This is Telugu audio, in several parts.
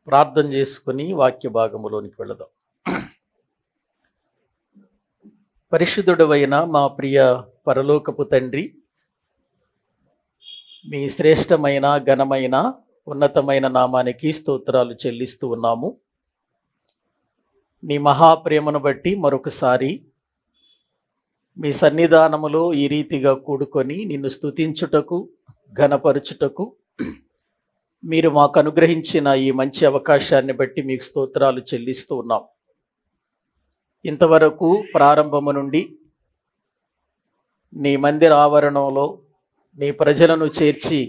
ప్రార్థన చేసుకుని వాక్య భాగములోనికి వెళదాం. పరిశుద్ధుడవైన మా ప్రియ పరలోకపు తండ్రి, మీ శ్రేష్టమైన ఘనమైన ఉన్నతమైన నామానికి స్తోత్రాలు చెల్లిస్తూ ఉన్నాము. నీ మహాప్రేమను బట్టి మరొకసారి మీ సన్నిధానములో ఈ రీతిగా కూడుకొని నిన్ను స్తుతించుటకు ఘనపరచుటకు మీరు మాకు అనుగ్రహించిన ఈ మంచి అవకాశాన్ని బట్టి మీకు స్తోత్రాలు చెల్లిస్తూ ఉన్నాం. ఇంతవరకు ప్రారంభము నుండి నీ మందిర ఆవరణంలో నీ ప్రజలను చేర్చి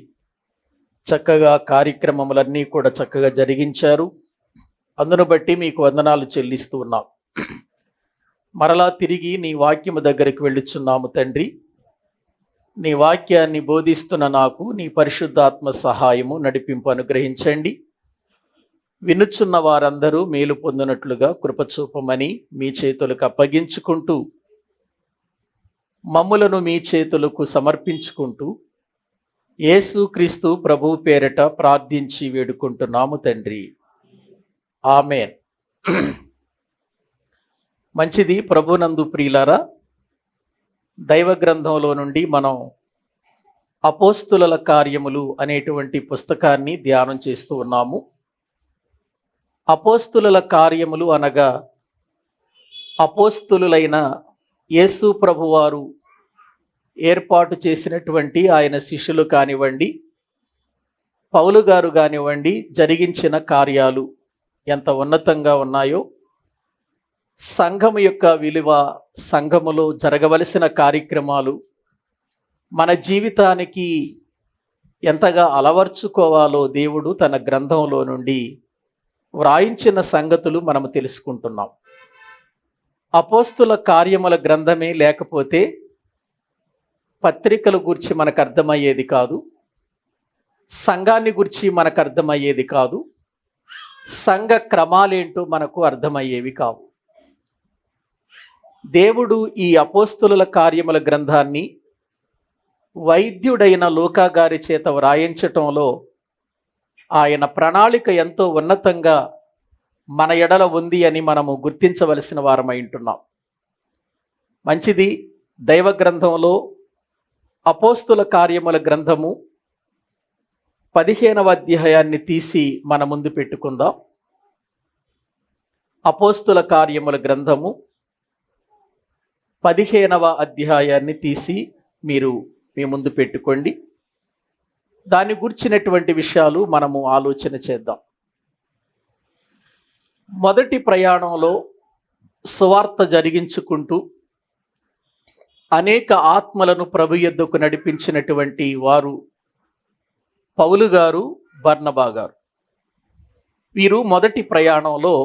చక్కగా కార్యక్రమములన్నీ కూడా చక్కగా జరిగించారు. అందును బట్టి మీకు వందనాలు చెల్లిస్తూ ఉన్నాం. మరలా తిరిగి నీ వాక్యము దగ్గరికి వెళ్ళుచున్నాము తండ్రి. నీ వాక్యాన్ని బోధిస్తున్న నాకు నీ పరిశుద్ధాత్మ సహాయము నడిపింపు అనుగ్రహించండి. వినుచున్న వారందరూ మేలు పొందినట్లుగా కృపచూపమని మీ చేతులకు అప్పగించుకుంటూ మమ్ములను మీ చేతులకు సమర్పించుకుంటూ యేసుక్రీస్తు ప్రభు పేరట ప్రార్థించి వేడుకుంటున్నాము తండ్రి, ఆమేన్. మంచిది. ప్రభునందు ప్రియులారా, దైవ గ్రంథంలో నుండి మనం అపోస్తుల కార్యములు అనేటువంటి పుస్తకాన్ని ధ్యానం చేస్తూ ఉన్నాము. అపోస్తుల కార్యములు అనగా అపోస్తులైన యేసు ప్రభువారు ఏర్పాటు చేసినటువంటి ఆయన శిష్యులు కానివ్వండి, పౌలు గారు కానివ్వండి, జరిగించిన కార్యాలు ఎంత ఉన్నతంగా ఉన్నాయో, సంఘము యొక్క విలువ, సంఘములో జరగవలసిన కార్యక్రమాలు మన జీవితానికి ఎంతగా అలవర్చుకోవాలో దేవుడు తన గ్రంథంలో నుండి వ్రాయించిన సంగతులు మనము తెలుసుకుంటున్నాం. అపోస్తుల కార్యముల గ్రంథమే లేకపోతే పత్రికల గురించి మనకు అర్థమయ్యేది కాదు, సంఘాన్ని గురించి మనకు అర్థమయ్యేది కాదు, సంఘ క్రమాలేంటో మనకు అర్థమయ్యేవి కావు. దేవుడు ఈ అపోస్తుల కార్యముల గ్రంథాన్ని వైద్యుడైన లూకా గారి చేత వ్రాయించటంలో ఆయన ప్రణాళిక ఎంతో ఉన్నతంగా మన ఎడల ఉంది అని మనము గుర్తించవలసిన వారమై ఉంటున్నాం. మంచిది. దైవ గ్రంథంలో అపోస్తుల కార్యముల గ్రంథము 15వ అధ్యాయాన్ని తీసి మన ముందు పెట్టుకుందాం. అపోస్తుల కార్యముల గ్రంథము 15వ అధ్యాయాన్ని తీసి మీరు మీ ముందు పెట్టుకోండి. దాని గురించినటువంటి విషయాలు మనము ఆలోచన చేద్దాం. మొదటి ప్రయాణంలో సువార్త జరిగించుకుంటూ అనేక ఆత్మలను ప్రభు యొద్దకు నడిపించినటువంటి వారు పౌలు గారు, బర్నబా గారు. వీరు మొదటి ప్రయాణంలో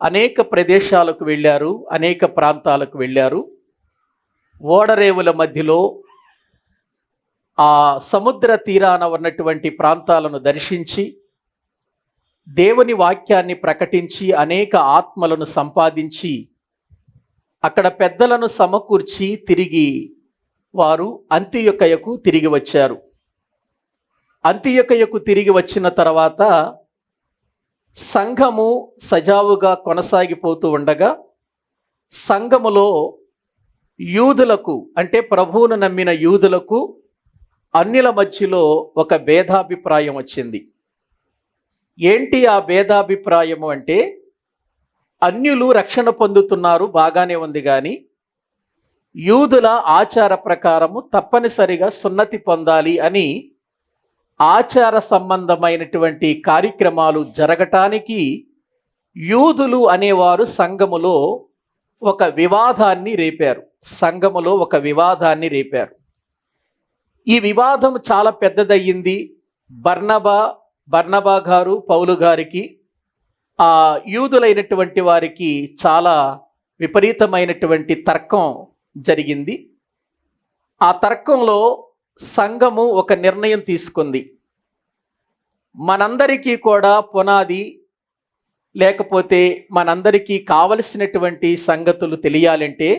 అనేక ప్రదేశాలకు వెళ్ళారు, అనేక ప్రాంతాలకు వెళ్ళారు. ఓడరేవుల మధ్యలో ఆ సముద్ర తీరాన ఉన్నటువంటి ప్రాంతాలను దర్శించి దేవుని వాక్యాన్ని ప్రకటించి అనేక ఆత్మలను సంపాదించి అక్కడ పెద్దలను సమకూర్చి తిరిగి వారు అంతియొకయకు తిరిగి వచ్చారు. అంతియొకయకు తిరిగి వచ్చిన తర్వాత సంఘము సజావుగా కొనసాగిపోతూ ఉండగా సంఘములో యూదులకు, అంటే ప్రభువును నమ్మిన యూదులకు అన్యుల మధ్యలో ఒక భేదాభిప్రాయం వచ్చింది. ఏంటి ఆ భేదాభిప్రాయము అంటే, అన్యులు రక్షణ పొందుతున్నారు, బాగానే ఉంది, కానీ యూదుల ఆచార ప్రకారము తప్పనిసరిగా సున్నతి పొందాలి అని ఆచార సంబంధమైనటువంటి కార్యక్రమాలు జరగటానికి యూదులు అనేవారు సంఘములో ఒక వివాదాన్ని రేపారు. ఈ వివాదం చాలా పెద్దదయ్యింది. బర్నబా గారు, పౌలు గారికి, ఆ యూదులైనటువంటి వారికి చాలా విపరీతమైనటువంటి తర్కం జరిగింది. ఆ తర్కంలో సంఘము ఒక నిర్ణయం తీసుకుంది. మనందరికీ కూడా పునాది, లేకపోతే మనందరికీ కావలసినటువంటి సంగతులు తెలియాలంటే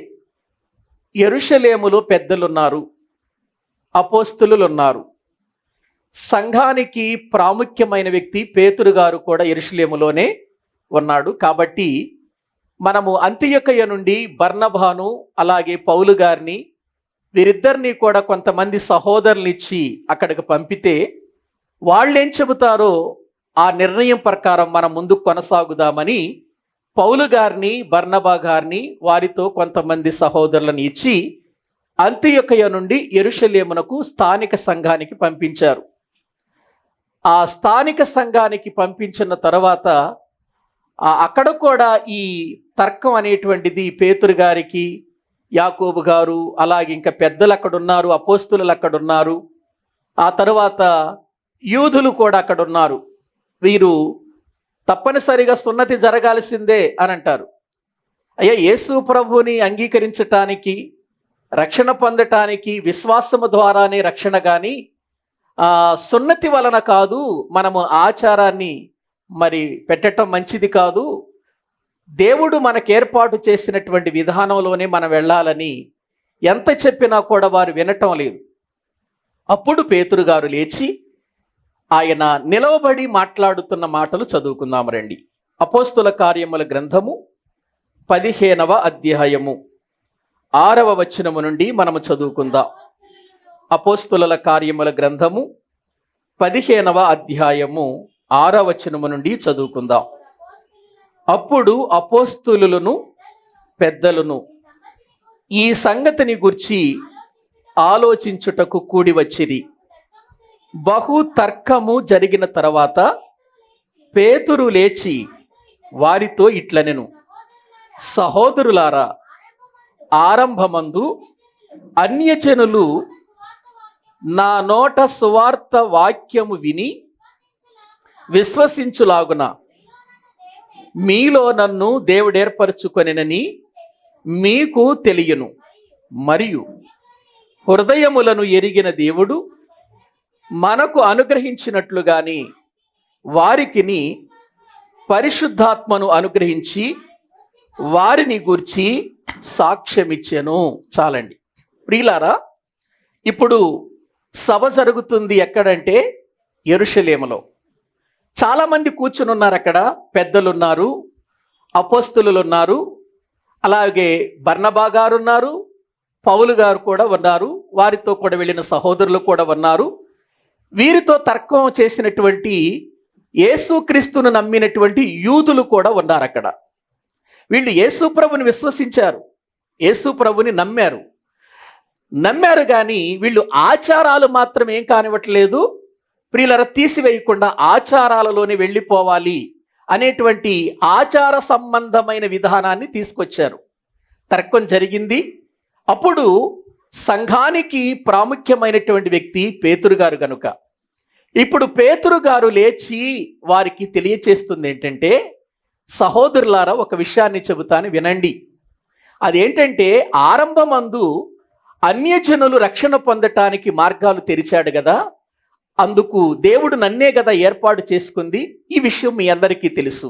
యెరూషలేములో పెద్దలున్నారు, అపోస్తులు ఉన్నారు. సంఘానికి ప్రాముఖ్యమైన వ్యక్తి పేతురు గారు కూడా యెరూషలేములోనే ఉన్నాడు. కాబట్టి మనము అంతియొకయ నుండి బర్నబాను అలాగే పౌలు గారిని వీరిద్దరిని కూడా కొంతమంది సహోదరులిచ్చి అక్కడికి పంపితే వాళ్ళేం చెబుతారో ఆ నిర్ణయం ప్రకారం మనం ముందుకు కొనసాగుదామని పౌలు గారిని బర్నబా గారిని వారితో కొంతమంది సహోదరులను ఇచ్చి అంతియొకయ నుండి యెరూషలేమునకు స్థానిక సంఘానికి పంపించారు. ఆ స్థానిక సంఘానికి పంపించిన తర్వాత అక్కడ కూడా ఈ తర్కం అనేటువంటిది పేతురు గారికి, యాకోబు గారు అలాగే ఇంకా పెద్దలు అక్కడ ఉన్నారు, అపోస్తులు అక్కడ ఉన్నారు, ఆ తర్వాత యూదులు కూడా అక్కడ ఉన్నారు. వీరు తప్పనిసరిగా సున్నతి జరగాల్సిందే అని అంటారు. అయ్యా, యేసు ప్రభువుని అంగీకరించటానికి, రక్షణ పొందటానికి విశ్వాసము ద్వారానే రక్షణ, కానీ సున్నతి వలన కాదు, మనము ఆచారాన్ని మరి పెట్టడం మంచిది కాదు, దేవుడు మనకు ఏర్పాటు చేసినటువంటి విధానంలోనే మనం వెళ్ళాలని ఎంత చెప్పినా కూడా వారు వినటం లేదు. అప్పుడు పేతురు గారు లేచి ఆయన నిలవబడి మాట్లాడుతున్న మాటలు చదువుకుందాం రండి. అపోస్తుల కార్యముల గ్రంథము 15వ అధ్యాయము 6వ వచనము నుండి మనము చదువుకుందాం. అపోస్తుల కార్యముల గ్రంథము 15వ అధ్యాయము 6వ వచనము నుండి చదువుకుందాం. అప్పుడు అపోస్తులును పెద్దలను ఈ సంగతిని గురించి ఆలోచించుటకు కూడి వచ్చిరి. బహు తర్కము జరిగిన తర్వాత పేతురు లేచి వారితో ఇట్లనెను, సహోదరులారా, ఆరంభమందు అన్యజనులు నా నోట సువార్త వాక్యము విని విశ్వసించులాగున మీలో నన్ను దేవుడేర్పరచుకొనెనని మీకు తెలియను. మరియు హృదయములను ఎరిగిన దేవుడు మనకు అనుగ్రహించినట్లుగాని వారికిని పరిశుద్ధాత్మను అనుగ్రహించి వారిని గూర్చి సాక్ష్యమిచ్చెను. చాలండి ప్రియులారా, ఇప్పుడు సభ జరుగుతుంది ఎక్కడంటే యెరూషలేములో. చాలామంది కూర్చుని ఉన్నారు అక్కడ. పెద్దలున్నారు, అపోస్తులు ఉన్నారు, అలాగే బర్నబా గారు ఉన్నారు, పౌలు గారు కూడా ఉన్నారు, వారితో కూడా వెళ్ళిన సహోదరులు కూడా ఉన్నారు. వీరితో తర్కం చేసినటువంటి యేసుక్రీస్తును నమ్మినటువంటి యూదులు కూడా ఉన్నారు అక్కడ. వీళ్ళు యేసు ప్రభుని విశ్వసించారు, యేసు ప్రభుని నమ్మారు కానీ వీళ్ళు ఆచారాలు మాత్రం ఏం కానివ్వట్లేదు ప్రియులరా, తీసివేయకుండా ఆచారాలలోనే వెళ్ళిపోవాలి అనేటువంటి ఆచార సంబంధమైన విధానాన్ని తీసుకొచ్చారు. తర్కం జరిగింది. అప్పుడు సంఘానికి ప్రాముఖ్యమైనటువంటి వ్యక్తి పేతురు గారు గనుక ఇప్పుడు పేతురు గారు లేచి వారికి తెలియచేస్తుంది ఏంటంటే, సహోదరులారా, ఒక విషయాన్ని చెబుతాను వినండి. అదేంటంటే, ఆరంభమందు అన్యజనులు రక్షణ పొందటానికి మార్గాలు తెరిచాడు కదా, అందుకు దేవుడు నన్నే కదా ఏర్పాటు చేసుకుంది. ఈ విషయం మీ అందరికీ తెలుసు,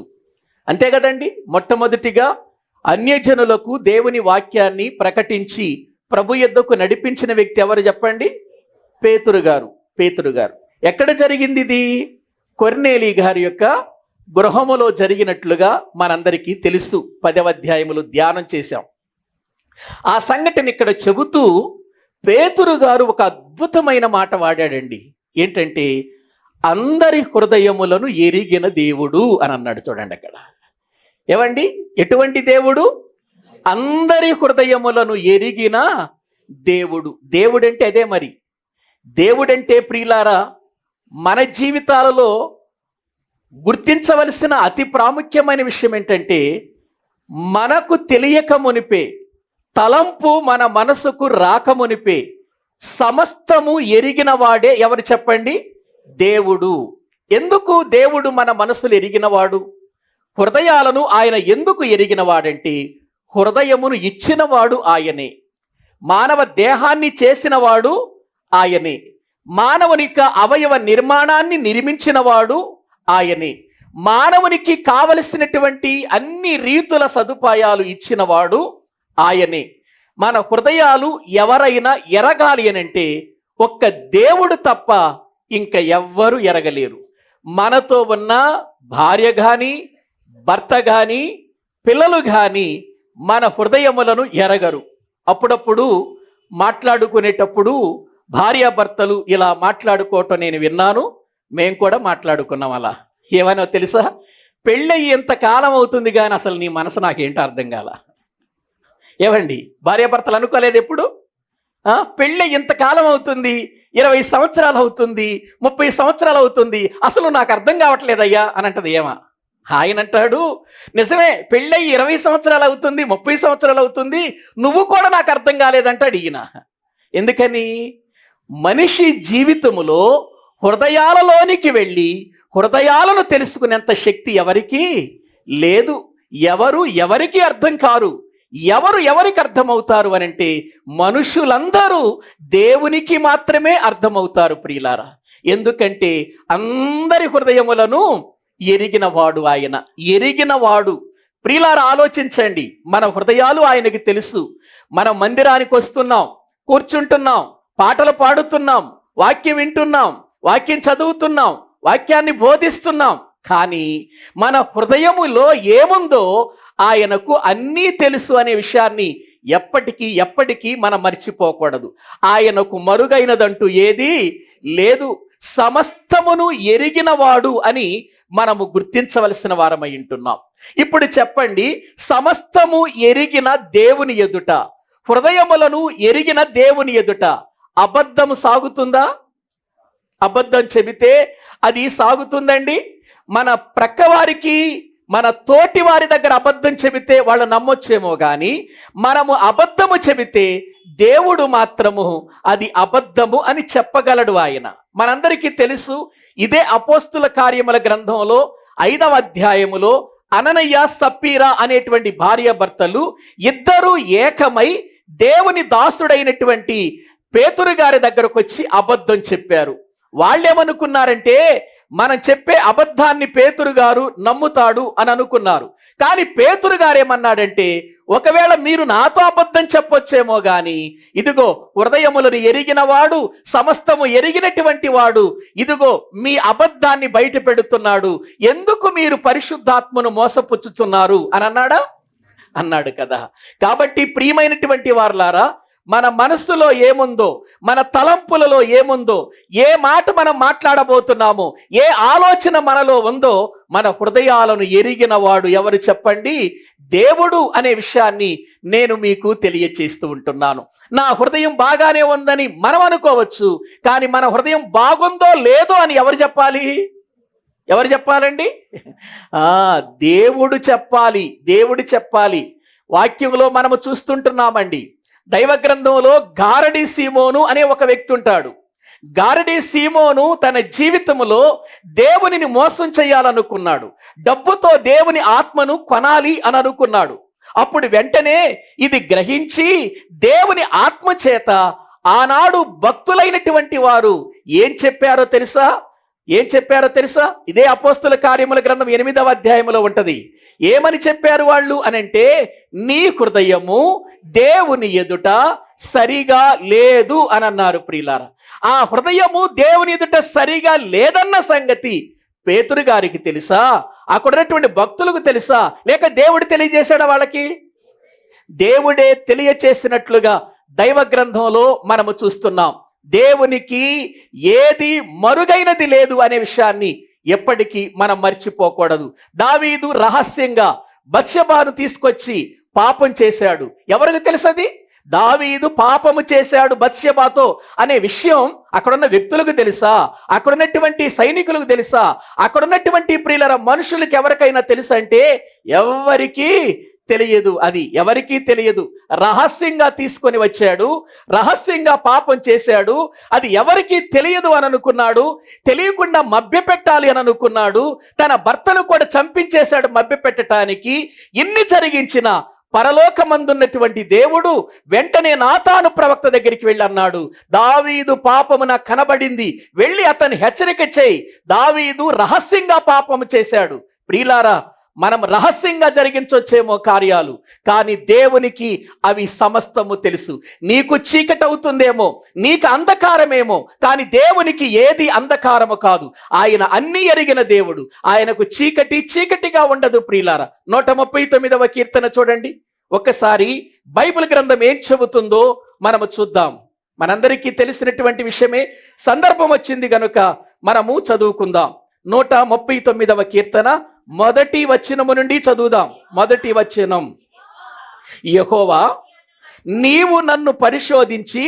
అంతే కదండి. మొట్టమొదటిగా అన్యజనులకు దేవుని వాక్యాన్ని ప్రకటించి ప్రభు యొద్దకు నడిపించిన వ్యక్తి ఎవరు చెప్పండి? పేతురు గారు. ఎక్కడ జరిగింది ఇది? కొర్నేలి గారి యొక్క గృహములో జరిగినట్లుగా మనందరికీ తెలుసు. 10వ అధ్యాయములు ధ్యానం చేశాం. ఆ సంఘటన ఇక్కడ చెబుతూ పేతురు గారు ఒక అద్భుతమైన మాట వాడాడండి. ఏంటంటే, అందరి హృదయములను ఎరిగిన దేవుడు అని అన్నాడు. చూడండి అక్కడ. ఏమండి, ఎటువంటి దేవుడు? అందరి హృదయములను ఎరిగిన దేవుడు. దేవుడంటే అదే మరి. దేవుడంటే ప్రియులారా, మన జీవితాలలో గుర్తించవలసిన అతి ప్రాముఖ్యమైన విషయం ఏంటంటే, మనకు తెలియక మునిపే, తలంపు మన మనసుకు రాకమునిపే సమస్తము ఎరిగిన వాడే ఎవరు చెప్పండి? దేవుడు. ఎందుకు దేవుడు మన మనసులు ఎరిగినవాడు? హృదయాలను ఆయన ఎందుకు ఎరిగినవాడంటే, హృదయమును ఇచ్చినవాడు ఆయనే, మానవ దేహాన్ని చేసినవాడు ఆయనే, మానవునికి అవయవ నిర్మాణాన్ని నిర్మించినవాడు ఆయనే, మానవునికి కావలసినటువంటి అన్ని రీతుల సదుపాయాలు ఇచ్చినవాడు ఆయనే. మన హృదయాలు ఎవరైనా ఎరగాలి అనంటే ఒక్క దేవుడు తప్ప ఇంకా ఎవ్వరు ఎరగలేరు. మనతో ఉన్న భార్య కానీ, భర్త కానీ, పిల్లలు కానీ మన హృదయములను ఎరగరు. అప్పుడప్పుడు మాట్లాడుకునేటప్పుడు భార్యాభర్తలు ఇలా మాట్లాడుకోవటం నేను విన్నాను, మేము కూడా మాట్లాడుకున్నాం. అలా ఏమైనా తెలుసా, పెళ్ళయి ఎంతకాలం అవుతుంది కానీ అసలు నీ మనసు నాకేంటో అర్థం కాల. ఏమండి, భార్యాభర్తలు అనుకోలేదు ఎప్పుడు? పెళ్ళి ఇంతకాలం అవుతుంది, 20 సంవత్సరాలు అవుతుంది, 30 సంవత్సరాలు అవుతుంది, అసలు నాకు అర్థం కావట్లేదయ్యా అని అంటది. ఏమా ఆయన అంటాడు, నిజమే, పెళ్ళయి 20 సంవత్సరాలు అవుతుంది, 30 సంవత్సరాలు అవుతుంది, నువ్వు కూడా నాకు అర్థం కాలేదంటాడు ఈయన. ఎందుకని? మనిషి జీవితములో హృదయాలలోనికి వెళ్ళి హృదయాలను తెలుసుకునేంత శక్తి ఎవరికి లేదు. ఎవరు ఎవరికి అర్థం కారు. ఎవరు ఎవరికి అర్థమవుతారు అని అంటే మనుషులందరూ దేవునికి మాత్రమే అర్థమవుతారు ప్రియులారా. ఎందుకంటే అందరి హృదయములను ఎరిగినవాడు ఆయన. ఎరిగినవాడు. ప్రియులారా, ఆలోచించండి, మన హృదయాలు ఆయనకి తెలుసు. మనం మందిరానికి వస్తున్నాం, కూర్చుంటున్నాం, పాటలు పాడుతున్నాం, వాక్యం వింటున్నాం, వాక్యం చదువుతున్నాం, వాక్యాన్ని బోధిస్తున్నాం, కానీ మన హృదయములో ఏముందో ఆయనకు అన్నీ తెలుసు అనే విషయాన్ని ఎప్పటికీ మనం మర్చిపోకూడదు. ఆయనకు మరుగైనదంటూ ఏది లేదు. సమస్తమును ఎరిగినవాడు అని మనము గుర్తించవలసిన వారమై ఉంటున్నాం. ఇప్పుడు చెప్పండి, సమస్తము ఎరిగిన దేవుని ఎదుట, హృదయములను ఎరిగిన దేవుని ఎదుట అబద్ధము సాగుతుందా? అబద్ధం చెబితే అది సాగుతుందండి? మన ప్రక్కవారికి, మన తోటి వారి దగ్గర అబద్ధం చెబితే వాళ్ళు నమ్మొచ్చేమో కానీ మనము అబద్ధము చెబితే దేవుడు మాత్రము అది అబద్ధము అని చెప్పగలడు ఆయన. మనందరికీ తెలుసు. ఇదే అపోస్తుల కార్యముల గ్రంథంలో 5వ అధ్యాయములో అననయ్య, సప్పీరా అనేటువంటి భార్యాభర్తలు ఇద్దరు ఏకమై దేవుని దాసుడైనటువంటి పేతురు గారి దగ్గరకు వచ్చి అబద్ధం చెప్పారు. వాళ్ళేమనుకున్నారంటే మనం చెప్పే అబద్ధాన్ని పేతురు గారు నమ్ముతాడు అని అనుకున్నారు. కానీ పేతురు గారు ఏమన్నాడంటే, ఒకవేళ మీరు నాతో అబద్ధం చెప్పొచ్చేమో గాని ఇదిగో హృదయములను ఎరిగిన వాడు, సమస్తము ఎరిగినటువంటి వాడు ఇదిగో మీ అబద్ధాన్ని బయట పెడుతున్నాడు, ఎందుకు మీరు పరిశుద్ధాత్మను మోసపుచ్చుతున్నారు అని అన్నాడు కదా. కాబట్టి ప్రియమైనటువంటి వారులారా, మన మనస్సులో ఏముందో, మన తలంపులలో ఏముందో, ఏ మాట మనం మాట్లాడబోతున్నామో, ఏ ఆలోచన మనలో ఉందో మన హృదయాలను ఎరిగిన వాడు ఎవరు చెప్పండి? దేవుడు అనే విషయాన్ని నేను మీకు తెలియచేస్తూ ఉంటున్నాను. నా హృదయం బాగానే ఉందని మనం అనుకోవచ్చు, కానీ మన హృదయం బాగుందో లేదో అని ఎవరు చెప్పాలి? ఎవరు చెప్పాలండి? దేవుడు చెప్పాలి. దేవుడు చెప్పాలి. వాక్యంలో మనము చూస్తుంటున్నామండి. దైవ గ్రంథంలో గారడి సీమోను అనే ఒక వ్యక్తి ఉంటాడు. గారడి సీమోను తన జీవితంలో దేవునిని మోసం చేయాలనుకున్నాడు. డబ్బుతో దేవుని ఆత్మను కొనాలి అని అనుకున్నాడు. అప్పుడు వెంటనే ఇది గ్రహించి దేవుని ఆత్మ చేత ఆనాడు భక్తులైనటువంటి వారు ఏం చెప్పారో తెలుసా? ఇదే అపోస్తుల కార్యముల గ్రంథం 8వ అధ్యాయములో ఉంటది. ఏమని చెప్పారు వాళ్ళు అనంటే, నీ హృదయము దేవుని ఎదుట సరిగా లేదు అని అన్నారు. ప్రియులారా, ఆ హృదయము దేవుని ఎదుట సరిగా లేదన్న సంగతి పేతురు గారికి తెలుసా? అక్కడ ఉన్నటువంటి భక్తులకు తెలుసా? లేక దేవుడు తెలియజేశాడా వాళ్ళకి? దేవుడే తెలియచేసినట్లుగా దైవ గ్రంథంలో మనము చూస్తున్నాం. దేవునికి ఏది మరుగైనది లేదు అనే విషయాన్ని ఎప్పటికీ మనం మర్చిపోకూడదు. దావీదు రహస్యంగా బత్షెబాను తీసుకొచ్చి పాపం చేశాడు. ఎవరికి తెలుసది? దావీదు పాపము చేశాడు బత్షెబాతో అనే విషయం అక్కడున్న వ్యక్తులకు తెలుసా? అక్కడున్నటువంటి సైనికులకు తెలుసా? అక్కడున్నటువంటి ప్రియుల మనుషులకు ఎవరికైనా తెలుసా అంటే ఎవరికీ తెలియదు. అది ఎవరికీ తెలియదు. రహస్యంగా తీసుకొని వచ్చాడు, రహస్యంగా పాపం చేశాడు. అది ఎవరికీ తెలియదు అని అనుకున్నాడు. తెలియకుండా మభ్యపెట్టాలి అని అనుకున్నాడు. తన భర్తను కూడా చంపించేశాడు మభ్యపెట్టడానికి. ఇన్ని జరిగించిన పరలోకమందున్నటువంటి దేవుడు వెంటనే నాతాను ప్రవక్త దగ్గరికి వెళ్ళి అన్నాడు, దావీదు పాపము నాకు కనబడింది, వెళ్ళి అతన్ని హెచ్చరిక చేయి. దావీదు రహస్యంగా పాపము చేశాడు. ప్రియులారా, మనం రహస్యంగా జరిగించొచ్చేమో కార్యాలు, కానీ దేవునికి అవి సమస్తము తెలుసు. నీకు చీకటి అవుతుందేమో, నీకు అంధకారమేమో, కానీ దేవునికి ఏది అంధకారము కాదు. ఆయన అన్ని ఎరిగిన దేవుడు. ఆయనకు చీకటిగా ఉండదు. ప్రియులారా, 139వ కీర్తన చూడండి ఒక్కసారి. బైబిల్ గ్రంథం ఏం చెబుతుందో మనము చూద్దాం. మనందరికీ తెలిసినటువంటి విషయమే, సందర్భం వచ్చింది గనుక మనము చదువుకుందాం. 139వ కీర్తన మొదటి వచనము నుండి చదువుదాం. మొదటి వచనం, యెహోవా నీవు నన్ను పరిశోధించి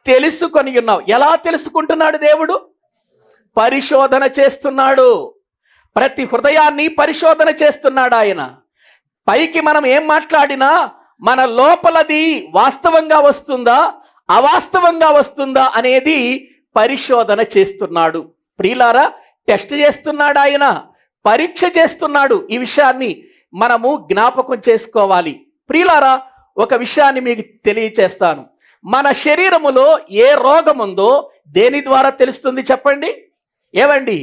తెలుసుకొని ఉన్నావు. ఎలా తెలుసుకుంటున్నాడు దేవుడు? పరిశోధన చేస్తున్నాడు. ప్రతి హృదయాన్ని పరిశోధన చేస్తున్నాడు ఆయన. పైకి మనం ఏం మాట్లాడినా మన లోపలది వాస్తవంగా వస్తుందా, అవాస్తవంగా వస్తుందా అనేది పరిశోధన చేస్తున్నాడు. ప్రియులారా, టెస్ట్ చేస్తున్నాడు ఆయన, పరీక్ష చేస్తున్నాడు. ఈ విషయాన్ని మనము జ్ఞాపకం చేసుకోవాలి. ప్రియులారా, ఒక విషయాన్ని మీకు తెలియచేస్తాను. మన శరీరములో ఏ రోగం ఉందో దేని ద్వారా తెలుస్తుంది చెప్పండి? ఏవండి,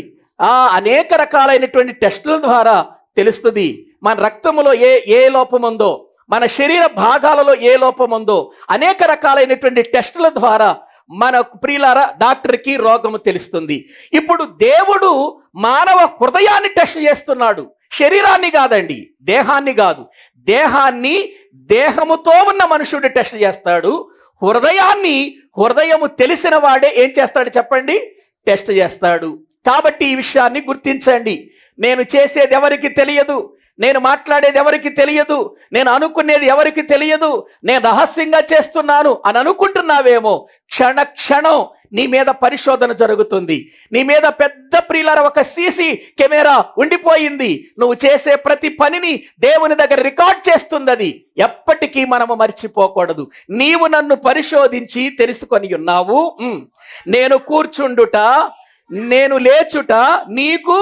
అనేక రకాలైనటువంటి టెస్టుల ద్వారా తెలుస్తుంది. మన రక్తములో ఏ లోపం ఉందో, మన శరీర భాగాలలో ఏ లోపం ఉందో, అనేక రకాలైనటువంటి టెస్టుల ద్వారా మన ప్రియులారా డాక్టర్కి రోగము తెలుస్తుంది. ఇప్పుడు దేవుడు మానవ హృదయాన్ని టెస్ట్ చేస్తున్నాడు. శరీరాన్ని కాదండి, దేహాన్ని కాదు. దేహాన్ని దేహముతో ఉన్న మనుషుడు టెస్ట్ చేస్తాడు. హృదయము తెలిసిన వాడే ఏం చేస్తాడు చెప్పండి? టెస్ట్ చేస్తాడు. కాబట్టి ఈ విషయాన్ని గుర్తించండి. నేను చేసేది ఎవరికి తెలియదు, నేను మాట్లాడేది ఎవరికి తెలియదు, నేను అనుకునేది ఎవరికి తెలియదు, నేను రహస్యంగా చేస్తున్నాను అని అనుకుంటున్నావేమో, క్షణం నీ మీద పరిశోధన జరుగుతుంది. నీ మీద పెద్ద ప్రియులారా ఒక సీసీ కెమెరా ఉండిపోయింది. నువ్వు చేసే ప్రతి పనిని దేవుని దగ్గర రికార్డ్ చేస్తుంది. అది ఎప్పటికీ మనము మర్చిపోకూడదు. నీవు నన్ను పరిశోధించి తెలుసుకొని ఉన్నావు. నేను కూర్చుండుట, నేను లేచుట నీకు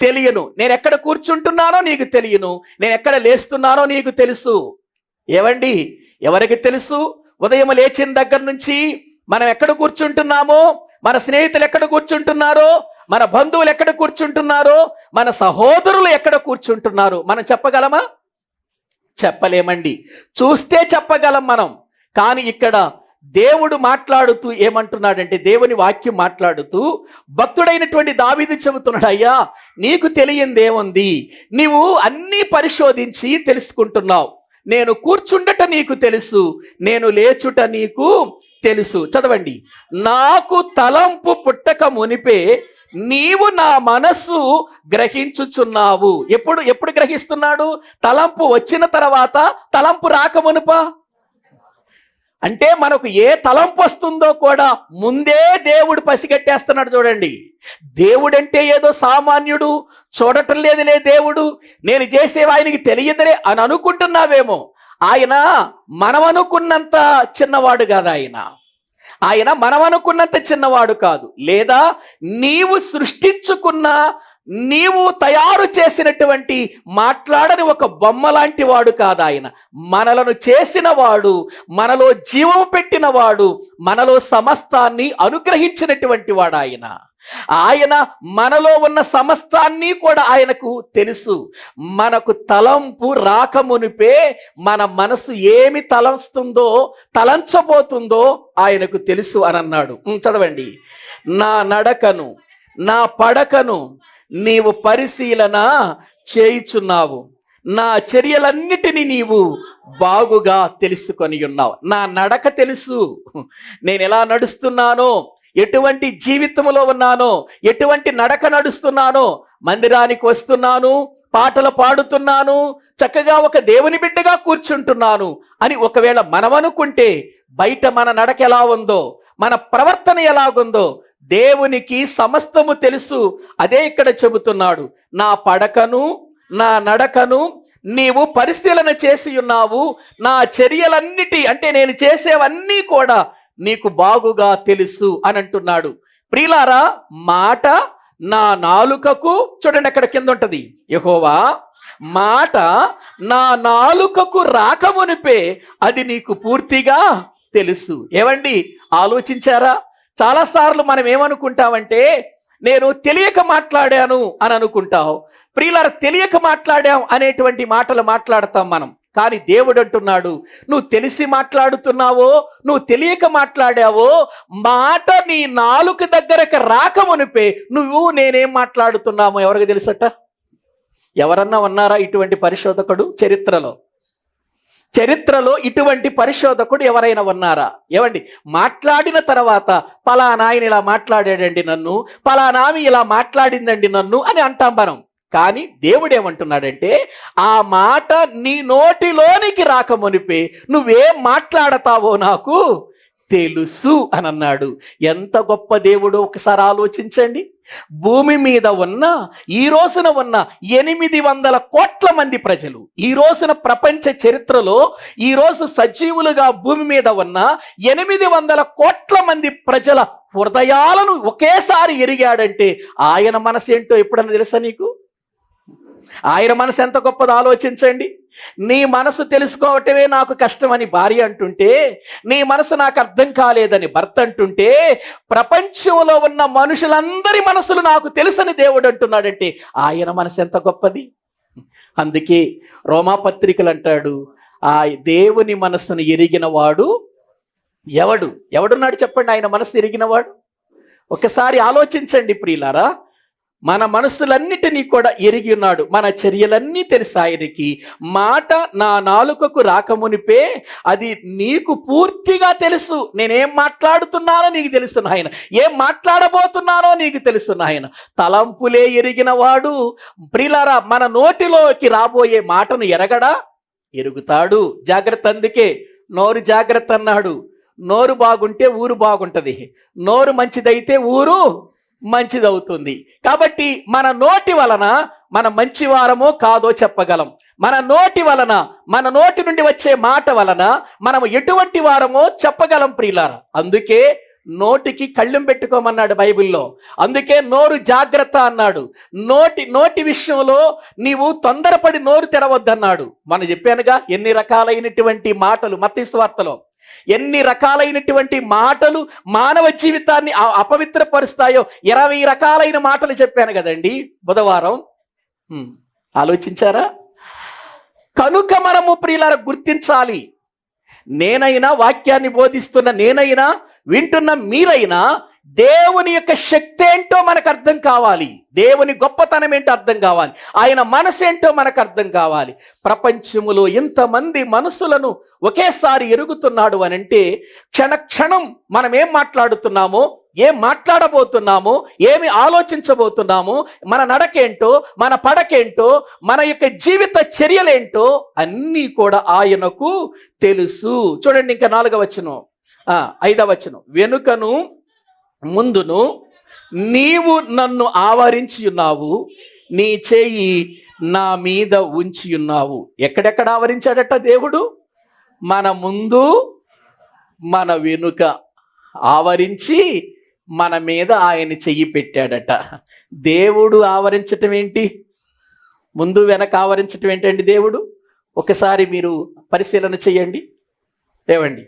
తెలియను. నేను ఎక్కడ కూర్చుంటున్నానో నీకు తెలియను, నేను ఎక్కడ లేస్తున్నానో నీకు తెలుసు. ఏవండి, ఎవరికి తెలుసు? ఉదయం లేచిన దగ్గర నుంచి మనం ఎక్కడ కూర్చుంటున్నామో, మన స్నేహితులు ఎక్కడ కూర్చుంటున్నారో, మన బంధువులు ఎక్కడ కూర్చుంటున్నారో, మన సహోదరులు ఎక్కడ కూర్చుంటున్నారో మనం చెప్పగలమా? చెప్పలేమండి. చూస్తే చెప్పగలం మనం. కానీ ఇక్కడ దేవుడు మాట్లాడుతూ ఏమంటున్నాడంటే, దేవుని వాక్యం మాట్లాడుతూ భక్తుడైనటువంటి దావీదు చెబుతున్నాడు, అయ్యా నీకు తెలియందేముంది, నీవు అన్నీ పరిశోధించి తెలుసుకుంటున్నావు. నేను కూర్చుండట నీకు తెలుసు, నేను లేచుట నీకు తెలుసు. చదవండి, నాకు తలంపు పుట్టక మునిపే నీవు నా మనస్సు గ్రహించుచున్నావు. ఎప్పుడు గ్రహిస్తున్నాడు? తలంపు వచ్చిన తర్వాత, తలంపు రాకమునుపా. అంటే మనకు ఏ తలంపు వస్తుందో కూడా ముందే దేవుడు పసిగట్టేస్తున్నాడు. చూడండి, దేవుడంటే ఏదో సామాన్యుడు, చూడటం లేదులే దేవుడు, నేను చేసేవి ఆయనకి తెలియదులే అని అనుకుంటున్నావేమో. ఆయన మనం అనుకున్నంత చిన్నవాడు కాదు. ఆయన మనం అనుకున్నంత చిన్నవాడు కాదు. లేదా నీవు సృష్టించుకున్న, నీవు తయారు చేసినటువంటి మాట్లాడని ఒక బొమ్మ లాంటి వాడు కాదు ఆయన. మనలను చేసిన వాడు, మనలో జీవం పెట్టిన వాడు, మనలో సమస్తాన్ని అనుగ్రహించినటువంటి వాడు ఆయన. ఆయన మనలో ఉన్న సమస్తాన్ని కూడా ఆయనకు తెలుసు. మనకు తలంపు రాకమునిపే మన మనసు ఏమి తలంచబోతుందో ఆయనకు తెలుసు అని అన్నాడు. చదవండి, నా నడకను నా పడకను నీవు పరిశీలన చేయుచున్నావు, నా చర్యలన్నిటినీ నీవు బాగుగా తెలుసుకొని ఉన్నావు. నా నడక తెలుసు, నేను ఎలా నడుస్తున్నానో, ఎటువంటి జీవితంలో ఉన్నానో, ఎటువంటి నడక నడుస్తున్నానో. మందిరానికి వస్తున్నాను, పాటలు పాడుతున్నాను, చక్కగా ఒక దేవుని బిడ్డగా కూర్చుంటున్నాను అని ఒకవేళ మనం అనుకుంటే, బయట మన నడక ఎలా ఉందో, మన ప్రవర్తన ఎలాగుందో దేవునికి సమస్తము తెలుసు. అదే ఇక్కడ చెబుతున్నాడు, నా పడకను నా నడకను నీవు పరిశీలన చేసి ఉన్నావు, నా చర్యలన్నిటి అంటే నేను చేసేవన్నీ కూడా నీకు బాగుగా తెలుసు అని అంటున్నాడు. ప్రియులారా, మాట నా నాలుకకు, చూడండి అక్కడ కింద ఉంటది, యెహోవా మాట నా నాలుకకు రాకమునిపే అది నీకు పూర్తిగా తెలుసు. ఏవండి, ఆలోచించారా? చాలాసార్లు మనం ఏమనుకుంటామంటే, నేను తెలియక మాట్లాడాను అని అనుకుంటావు. ప్రియులారా, తెలియక మాట్లాడాం అనేటువంటి మాటలు మాట్లాడతాం మనం. కానీ దేవుడు అంటున్నాడు, నువ్వు తెలిసి మాట్లాడుతున్నావో నువ్వు తెలియక మాట్లాడావో, మాట నీ నాలుక దగ్గరకు రాకమునిపే నువ్వు నేనేం మాట్లాడుతున్నామో ఎవరికి తెలుసట? ఎవరన్నా ఉన్నారా ఇటువంటి పరిశోధకుడు చరిత్రలో ఇటువంటి పరిశోధకుడు ఎవరైనా ఉన్నారా? ఏమండి, మాట్లాడిన తర్వాత పలానా ఆయన ఇలా మాట్లాడాడండి నన్ను, పలానా ఆమె ఇలా మాట్లాడిందండి నన్ను అని అంటాం మనం. కానీ దేవుడు ఏమంటున్నాడంటే, ఆ మాట నీ నోటిలోనికి రాకమునిపే నువ్వేం మాట్లాడతావో నాకు తెలుసు అని అన్నాడు. ఎంత గొప్ప దేవుడు ఒకసారి ఆలోచించండి. భూమి మీద ఉన్న ఈ రోజున ఉన్న 800 కోట్ల మంది ప్రజలు, ఈ రోజున ప్రపంచ చరిత్రలో ఈ రోజు సజీవులుగా భూమి మీద ఉన్న 800 కోట్ల మంది ప్రజల హృదయాలను ఒకేసారి ఎరిగాడంటే ఆయన మనసు ఏంటో ఎప్పుడన్నా తెలుసా నీకు? ఆయన మనసు ఎంత గొప్పదో ఆలోచించండి. నీ మనసు తెలుసుకోవటమే నాకు కష్టమని భార్య అంటుంటే, నీ మనసు నాకు అర్థం కాలేదని భర్త అంటుంటే, ప్రపంచంలో ఉన్న మనుషులందరి మనసులు నాకు తెలుసని దేవుడు అంటున్నాడంటే ఆయన మనసు ఎంత గొప్పది. అందుకే రోమాపత్రికలు అంటాడు, ఆ దేవుని మనసును ఎరిగిన వాడు ఎవడున్నాడు చెప్పండి? ఆయన మనసు ఎరిగినవాడు. ఒకసారి ఆలోచించండి ప్రియులారా. మన మనసులన్నిటినీ కూడా ఎరిగి ఉన్నాడు. మన చర్యలన్నీ తెలుసు ఆయనకి. మాట నా నాలుకకు రాకమునిపే అది నీకు పూర్తిగా తెలుసు. నేనేం మాట్లాడుతున్నానో నీకు తెలుసు ఆయన, ఏం మాట్లాడబోతున్నానో నీకు తెలుసు ఆయన. తలంపులే ఎరిగిన వాడు. ప్రియులారా, మన నోటిలోకి రాబోయే మాటను ఎరుగుతాడు. జాగ్రత్త. అందుకే నోరు జాగ్రత్త అన్నాడు. నోరు బాగుంటే ఊరు బాగుంటది, నోరు మంచిదైతే ఊరు మంచిదవుతుంది. కాబట్టి మన నోటి వలన మనం మంచివారమో కాదో చెప్పగలం. మన నోటి నుండి వచ్చే మాట వలన మనం ఎటువంటి వారమో చెప్పగలం ప్రియులారా. అందుకే నోటికి కళ్ళెం పెట్టుకోమన్నాడు బైబిల్లో. అందుకే నోరు జాగ్రత్త అన్నాడు. నోటి విషయంలో నీవు తొందరపడి నోరు తెరవద్దన్నాడు. మనం చెప్పానుగా ఎన్ని రకాలైనటువంటి మాటలు మత్తయి సువార్తలో, ఎన్ని రకాలైనటువంటి మాటలు మానవ జీవితాన్ని అపవిత్రపరుస్తాయో 20 రకాలైన మాటలు చెప్పాను కదండి బుధవారం. ఆలోచించారా? కనుక మనము ప్రియులారా గుర్తించాలి. నేనైనా వాక్యాన్ని బోధిస్తున్న నేనైనా వింటున్న మీరైనా దేవుని యొక్క శక్తి ఏంటో మనకు అర్థం కావాలి. దేవుని గొప్పతనం ఏంటో అర్థం కావాలి. ఆయన మనసు ఏంటో మనకు అర్థం కావాలి. ప్రపంచములో ఇంతమంది మనసులను ఒకేసారి ఎరుగుతున్నాడు అని అంటే క్షణం మనం ఏం మాట్లాడుతున్నామో, ఏం మాట్లాడబోతున్నామో, ఏమి ఆలోచించబోతున్నామో, మన నడకేంటో, మన పడకేంటో, మన యొక్క జీవిత చర్యలేంటో అన్నీ కూడా ఆయనకు తెలుసు. చూడండి ఇంకా 4వ వచనం, 5వ వచనం. వెనుకను ముందును నీవు నన్ను ఆవరించి ఉన్నావు, నీ చేయి నా మీద ఉంచి ఉన్నావు. ఎక్కడెక్కడ ఆవరించాడట దేవుడు? మన ముందు మన వెనుక ఆవరించి మన మీద ఆయన చెయ్యి పెట్టాడట. దేవుడు ఆవరించటం ఏంటి? ముందు వెనక ఆవరించటం ఏంటండి దేవుడు? ఒకసారి మీరు పరిశీలన చెయ్యండి. ఏవండి,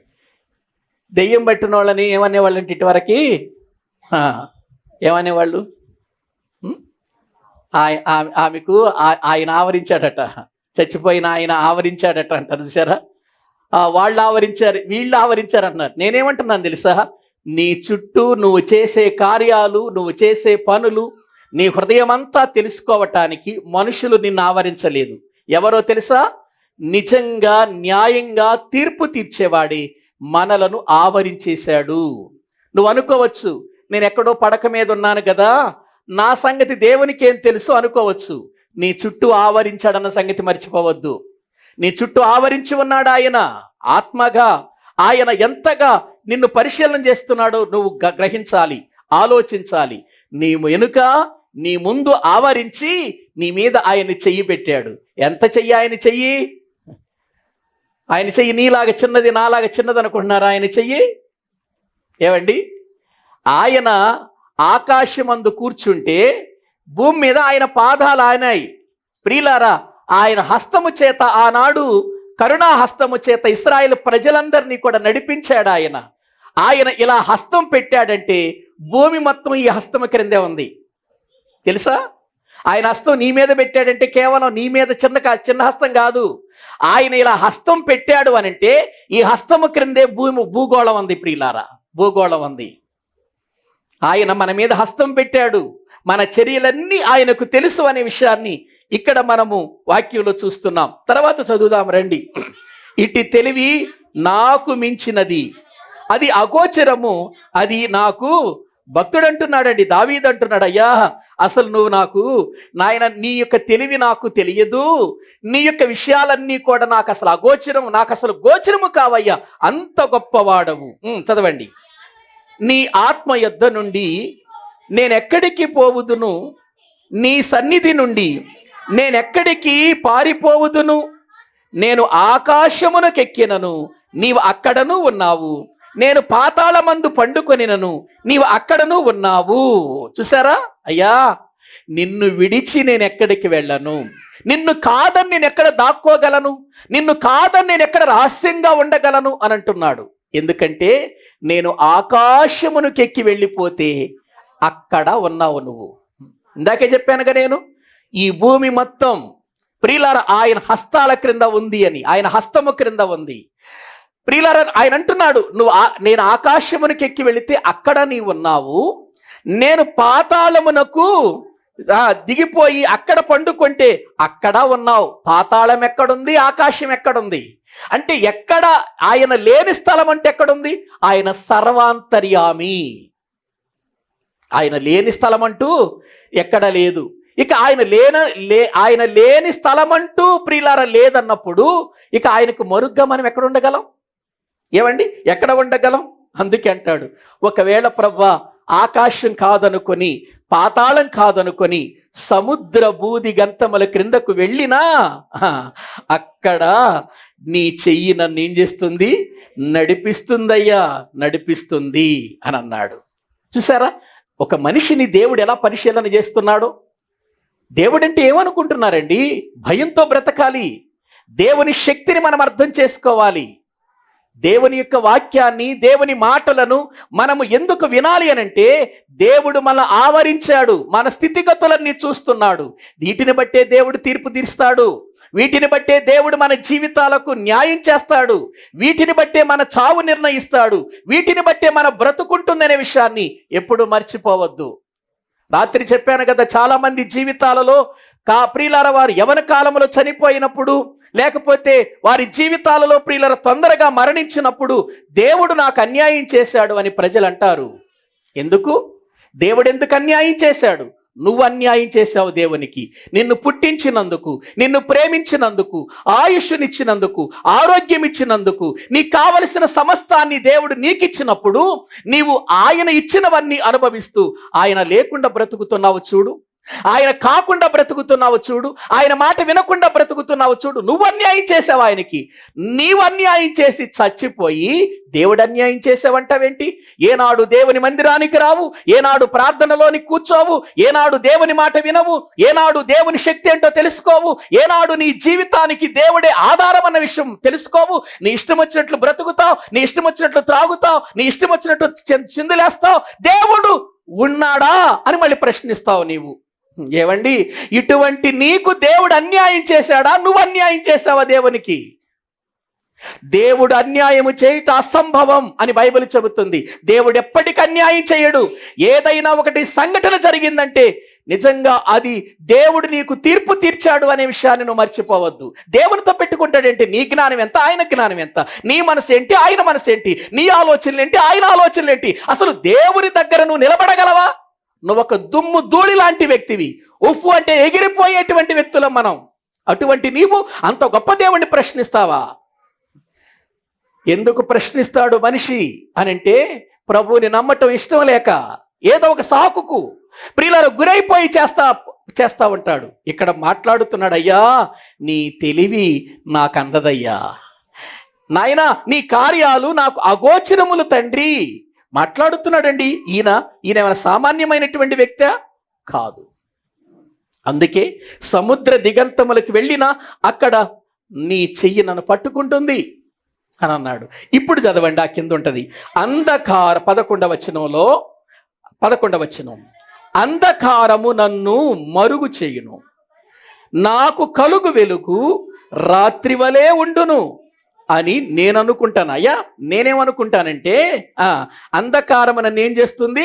దెయ్యం పట్టిన వాళ్ళని ఏమనేవాళ్ళంటే ఇటువరకు ఏమనేవాళ్ళు? ఆమెకు ఆయన ఆవరించాడట, చచ్చిపోయిన ఆయన ఆవరించాడట అంటారు చూసారా? వాళ్ళు ఆవరించారు, వీళ్ళు ఆవరించారు అన్నారు. నేనేమంటున్నాను తెలుసా? నీ చుట్టూ నువ్వు చేసే కార్యాలు, నువ్వు చేసే పనులు, నీ హృదయం అంతా తెలుసుకోవటానికి మనుషులు నిన్ను ఆవరించలేదు. ఎవరో తెలుసా? నిజంగా న్యాయంగా తీర్పు తీర్చేవాడే మనలను ఆవరించేశాడు. నువ్వు అనుకోవచ్చు, నేను ఎక్కడో పడక మీద ఉన్నాను కదా, నా సంగతి దేవునికి ఏం తెలుసు అనుకోవచ్చు. నీ చుట్టూ ఆవరించాడన్న సంగతి మర్చిపోవద్దు. నీ చుట్టూ ఆవరించి ఉన్నాడు ఆయన ఆత్మగా. ఆయన ఎంతగా నిన్ను పరిశీలన చేస్తున్నాడో నువ్వు గ్రహించాలి, ఆలోచించాలి. నీ వెనుక నీ ముందు ఆవరించి నీ మీద ఆయన చెయ్యి పెట్టాడు. ఎంత చెయ్యి ఆయన చెయ్యి? ఆయన చెయ్యి నీలాగా చిన్నది, నాలాగా చిన్నది అనుకుంటున్నారా ఆయన చెయ్యి? ఏమండి, ఆయన ఆకాశమందు కూర్చుంటే భూమి మీద ఆయన పాదాలు ఆయనాయి. ప్రియులారా, ఆయన హస్తము చేత ఆనాడు కరుణా హస్తము చేత ఇశ్రాయేలు ప్రజలందరినీ కూడా నడిపించాడు ఆయన. ఆయన ఇలా హస్తం పెట్టాడంటే భూమి మొత్తం ఈ హస్తము క్రిందే ఉంది. తెలుసా? ఆయన హస్తం నీ మీద పెట్టాడంటే కేవలం నీ మీద చిన్న హస్తం కాదు. ఆయన ఇలా హస్తం పెట్టాడు అనంటే ఈ హస్తము క్రిందే భూగోళం ఉంది ప్రియులారా, భూగోళం ఉంది. ఆయన మన మీద హస్తం పెట్టాడు, మన చర్యలన్నీ ఆయనకు తెలుసు అనే విషయాన్ని ఇక్కడ మనము వాక్యంలో చూస్తున్నాం. తర్వాత చదువుదాం రండి. ఇటు తెలివి నాకు మించినది, అది అగోచరము, అది నాకు. భక్తుడు అంటున్నాడండి, దావీదు అంటున్నాడు, అయ్యా అసలు నువ్వు నాకు నాయన నీ యొక్క తెలివి నాకు తెలియదు, నీ యొక్క విషయాలన్నీ కూడా నాకు అసలు అగోచరం, నాకు అసలు గోచరము కావయ్యా, అంత గొప్పవాడవు. చదవండి. నీ ఆత్మ యొద్ద నుండి నేనెక్కడికి పోవుదును, నీ సన్నిధి నుండి నేనెక్కడికి పారిపోవుదును. నేను ఆకాశమునకెక్కినను, నీవు అక్కడను ఉన్నావు. నేను పాతాళమందు పండుకొనినను, నీవు అక్కడను ఉన్నావు. చూసారా అయ్యా, నిన్ను విడిచి నేను ఎక్కడికి వెళ్ళను, నిన్ను కాదని నేను ఎక్కడ దాక్కోగలను, నిన్ను కాదని నేను ఎక్కడ రహస్యంగా ఉండగలను అని అంటున్నాడు. ఎందుకంటే నేను ఆకాశమునకెక్కి వెళ్ళిపోతే అక్కడ ఉన్నావు నువ్వు. ఇందాకే చెప్పానుగా నేను, ఈ భూమి మొత్తం ప్రియులార ఆయన హస్తాల క్రింద ఉంది అని, ఆయన హస్తము క్రింద ఉంది. ప్రియులార ఆయన అంటున్నాడు, నేను ఆకాశమునికి ఎక్కి వెళితే అక్కడ నీవు ఉన్నావు, నేను పాతాళమునకు దిగిపోయి అక్కడ పండుకుంటే అక్కడ ఉన్నావు. పాతాళం ఎక్కడుంది, ఆకాశం ఎక్కడుంది అంటే ఎక్కడ ఆయన లేని స్థలం అంటే ఎక్కడుంది? ఆయన సర్వాంతర్యామి. ఆయన లేని స్థలం అంటూ ఎక్కడ లేదు. ఇక ఆయన లేని స్థలం అంటూ ప్రియులార లేదన్నప్పుడు ఇక ఆయనకు మరుగ్గా మనం ఎక్కడ ఉండగలం? ఏమండి, ఎక్కడ ఉండగలం? అందుకే అంటాడు, ఒకవేళ ప్రభువా ఆకాశం కాదనుకొని, పాతాళం కాదనుకొని సముద్ర బూది గంతముల క్రిందకు వెళ్ళినా అక్కడ నీ చెయ్యి నన్ను ఏం చేస్తుంది? నడిపిస్తుందయ్యా, నడిపిస్తుంది అని అన్నాడు. చూసారా, ఒక మనిషిని దేవుడు ఎలా పరిశీలన చేస్తున్నాడో. దేవుడంటే ఏమనుకుంటున్నారండి? భయంతో బ్రతకాలి. దేవుని శక్తిని మనం అర్థం చేసుకోవాలి. దేవుని యొక్క వాక్యాన్ని, దేవుని మాటలను మనము ఎందుకు వినాలి అనంటే, దేవుడు మనల్ని ఆవరించాడు, మన స్థితిగతులన్నీ చూస్తున్నాడు. వీటిని బట్టే దేవుడు తీర్పు తీరుస్తాడు, వీటిని బట్టే దేవుడు మన జీవితాలకు న్యాయం చేస్తాడు, వీటిని బట్టే మన చావు నిర్ణయిస్తాడు, వీటిని బట్టే మన బ్రతుకుంటుందనే విషయాన్ని ఎప్పుడు మర్చిపోవద్దు. రాత్రి చెప్పాను కదా, చాలా మంది జీవితాలలో ప్రియులార వారు యవన కాలంలో చనిపోయినప్పుడు, లేకపోతే వారి జీవితాలలో ప్రియులార తొందరగా మరణించినప్పుడు దేవుడు నాకు అన్యాయం చేశాడు అని ప్రజలు అంటారు. ఎందుకు? దేవుడు ఎందుకు అన్యాయం చేశాడు? నువ్వు అన్యాయం చేశావు దేవునికి. నిన్ను పుట్టించినందుకు, నిన్ను ప్రేమించినందుకు, ఆయుష్నిచ్చినందుకు, ఆరోగ్యం ఇచ్చినందుకు, నీకు కావలసిన సమస్తాన్ని దేవుడు నీకు ఇచ్చినప్పుడు నీవు ఆయన ఇచ్చినవన్నీ అనుభవిస్తూ ఆయన లేకుండా బ్రతుకుతున్నావు చూడు, ఆయన కాకుండా బ్రతుకుతున్నావు చూడు, ఆయన మాట వినకుండా బ్రతుకుతున్నావు చూడు. నువ్వు అన్యాయం చేసావు ఆయనకి. నీవు అన్యాయం చేసి చచ్చిపోయి దేవుడు అన్యాయం చేసావంటావేంటి? ఏనాడు దేవుని మందిరానికి రావు, ఏనాడు ప్రార్థనలోని కూర్చోవు, ఏనాడు దేవుని మాట వినవు, ఏనాడు దేవుని శక్తి ఏంటో తెలుసుకోవు, ఏనాడు నీ జీవితానికి దేవుడే ఆధారం అన్న విషయం తెలుసుకోవు. నీ ఇష్టం వచ్చినట్లు బ్రతుకుతావు, నీ ఇష్టం వచ్చినట్లు త్రాగుతావు, నీ ఇష్టం వచ్చినట్లు చిందులేస్తావు. దేవుడు ఉన్నాడా అని మళ్ళీ ప్రశ్నిస్తావు నీవు. ఏవండి, ఇటువంటి నీకు దేవుడు అన్యాయం చేశాడా? నువ్వు అన్యాయం చేశావా దేవునికి? దేవుడు అన్యాయము చేయుట అసంభవం అని బైబిల్ చెబుతుంది. దేవుడు ఎప్పటికీ అన్యాయం చేయడు. ఏదైనా ఒకటి సంఘటన జరిగిందంటే నిజంగా అది దేవుడు నీకు తీర్పు తీర్చాడు అనే విషయాన్ని నువ్వు మర్చిపోవద్దు. దేవునితో పెట్టుకుంటాడేంటి? నీ జ్ఞానం ఎంత, ఆయన జ్ఞానం ఎంత? నీ మనసు ఏంటి, ఆయన మనసు ఏంటి? నీ ఆలోచనలు ఏంటి, ఆయన ఆలోచనలు ఏంటి? అసలు దేవుని దగ్గర నువ్వు నిలబడగలవా? నువ్వు ఒక దుమ్ము ధూళి లాంటి వ్యక్తివి. ఉఫ్ఫు అంటే ఎగిరిపోయేటువంటి వ్యక్తులం మనం. అటువంటి నీవు అంత గొప్ప దేవుణ్ణి ప్రశ్నిస్తావా? ఎందుకు ప్రశ్నిస్తాడు మనిషి అనంటే, ప్రభువుని నమ్మటం ఇష్టం లేక, ఏదో ఒక సాకుకు ప్రియులారా గురైపోయి చేస్తా ఉంటాడు. ఇక్కడ మాట్లాడుతున్నాడు, అయ్యా నీ తెలివి నాకు అందదయ్యా, నాయనా నీ కార్యాలు నాకు అగోచరములు తండ్రి. మాట్లాడుతున్నాడండి ఈయన ఏమైనా సామాన్యమైనటువంటి వ్యక్తి కాదు. అందుకే సముద్ర దిగంతములకు వెళ్ళినా అక్కడ నీ చెయ్యి నన్ను పట్టుకుంటుంది అని అన్నాడు. ఇప్పుడు చదవండి, ఆ కింద ఉంటుంది అంధకార 11వ వచనం. అంధకారము నన్ను మరుగు చేయును, నాకు కలుగు వెలుగు రాత్రి వలె ఉండును అని నేను అనుకుంటాను. అయ్యా, నేనేమనుకుంటానంటే అంధకారం నన్ను ఏం చేస్తుంది,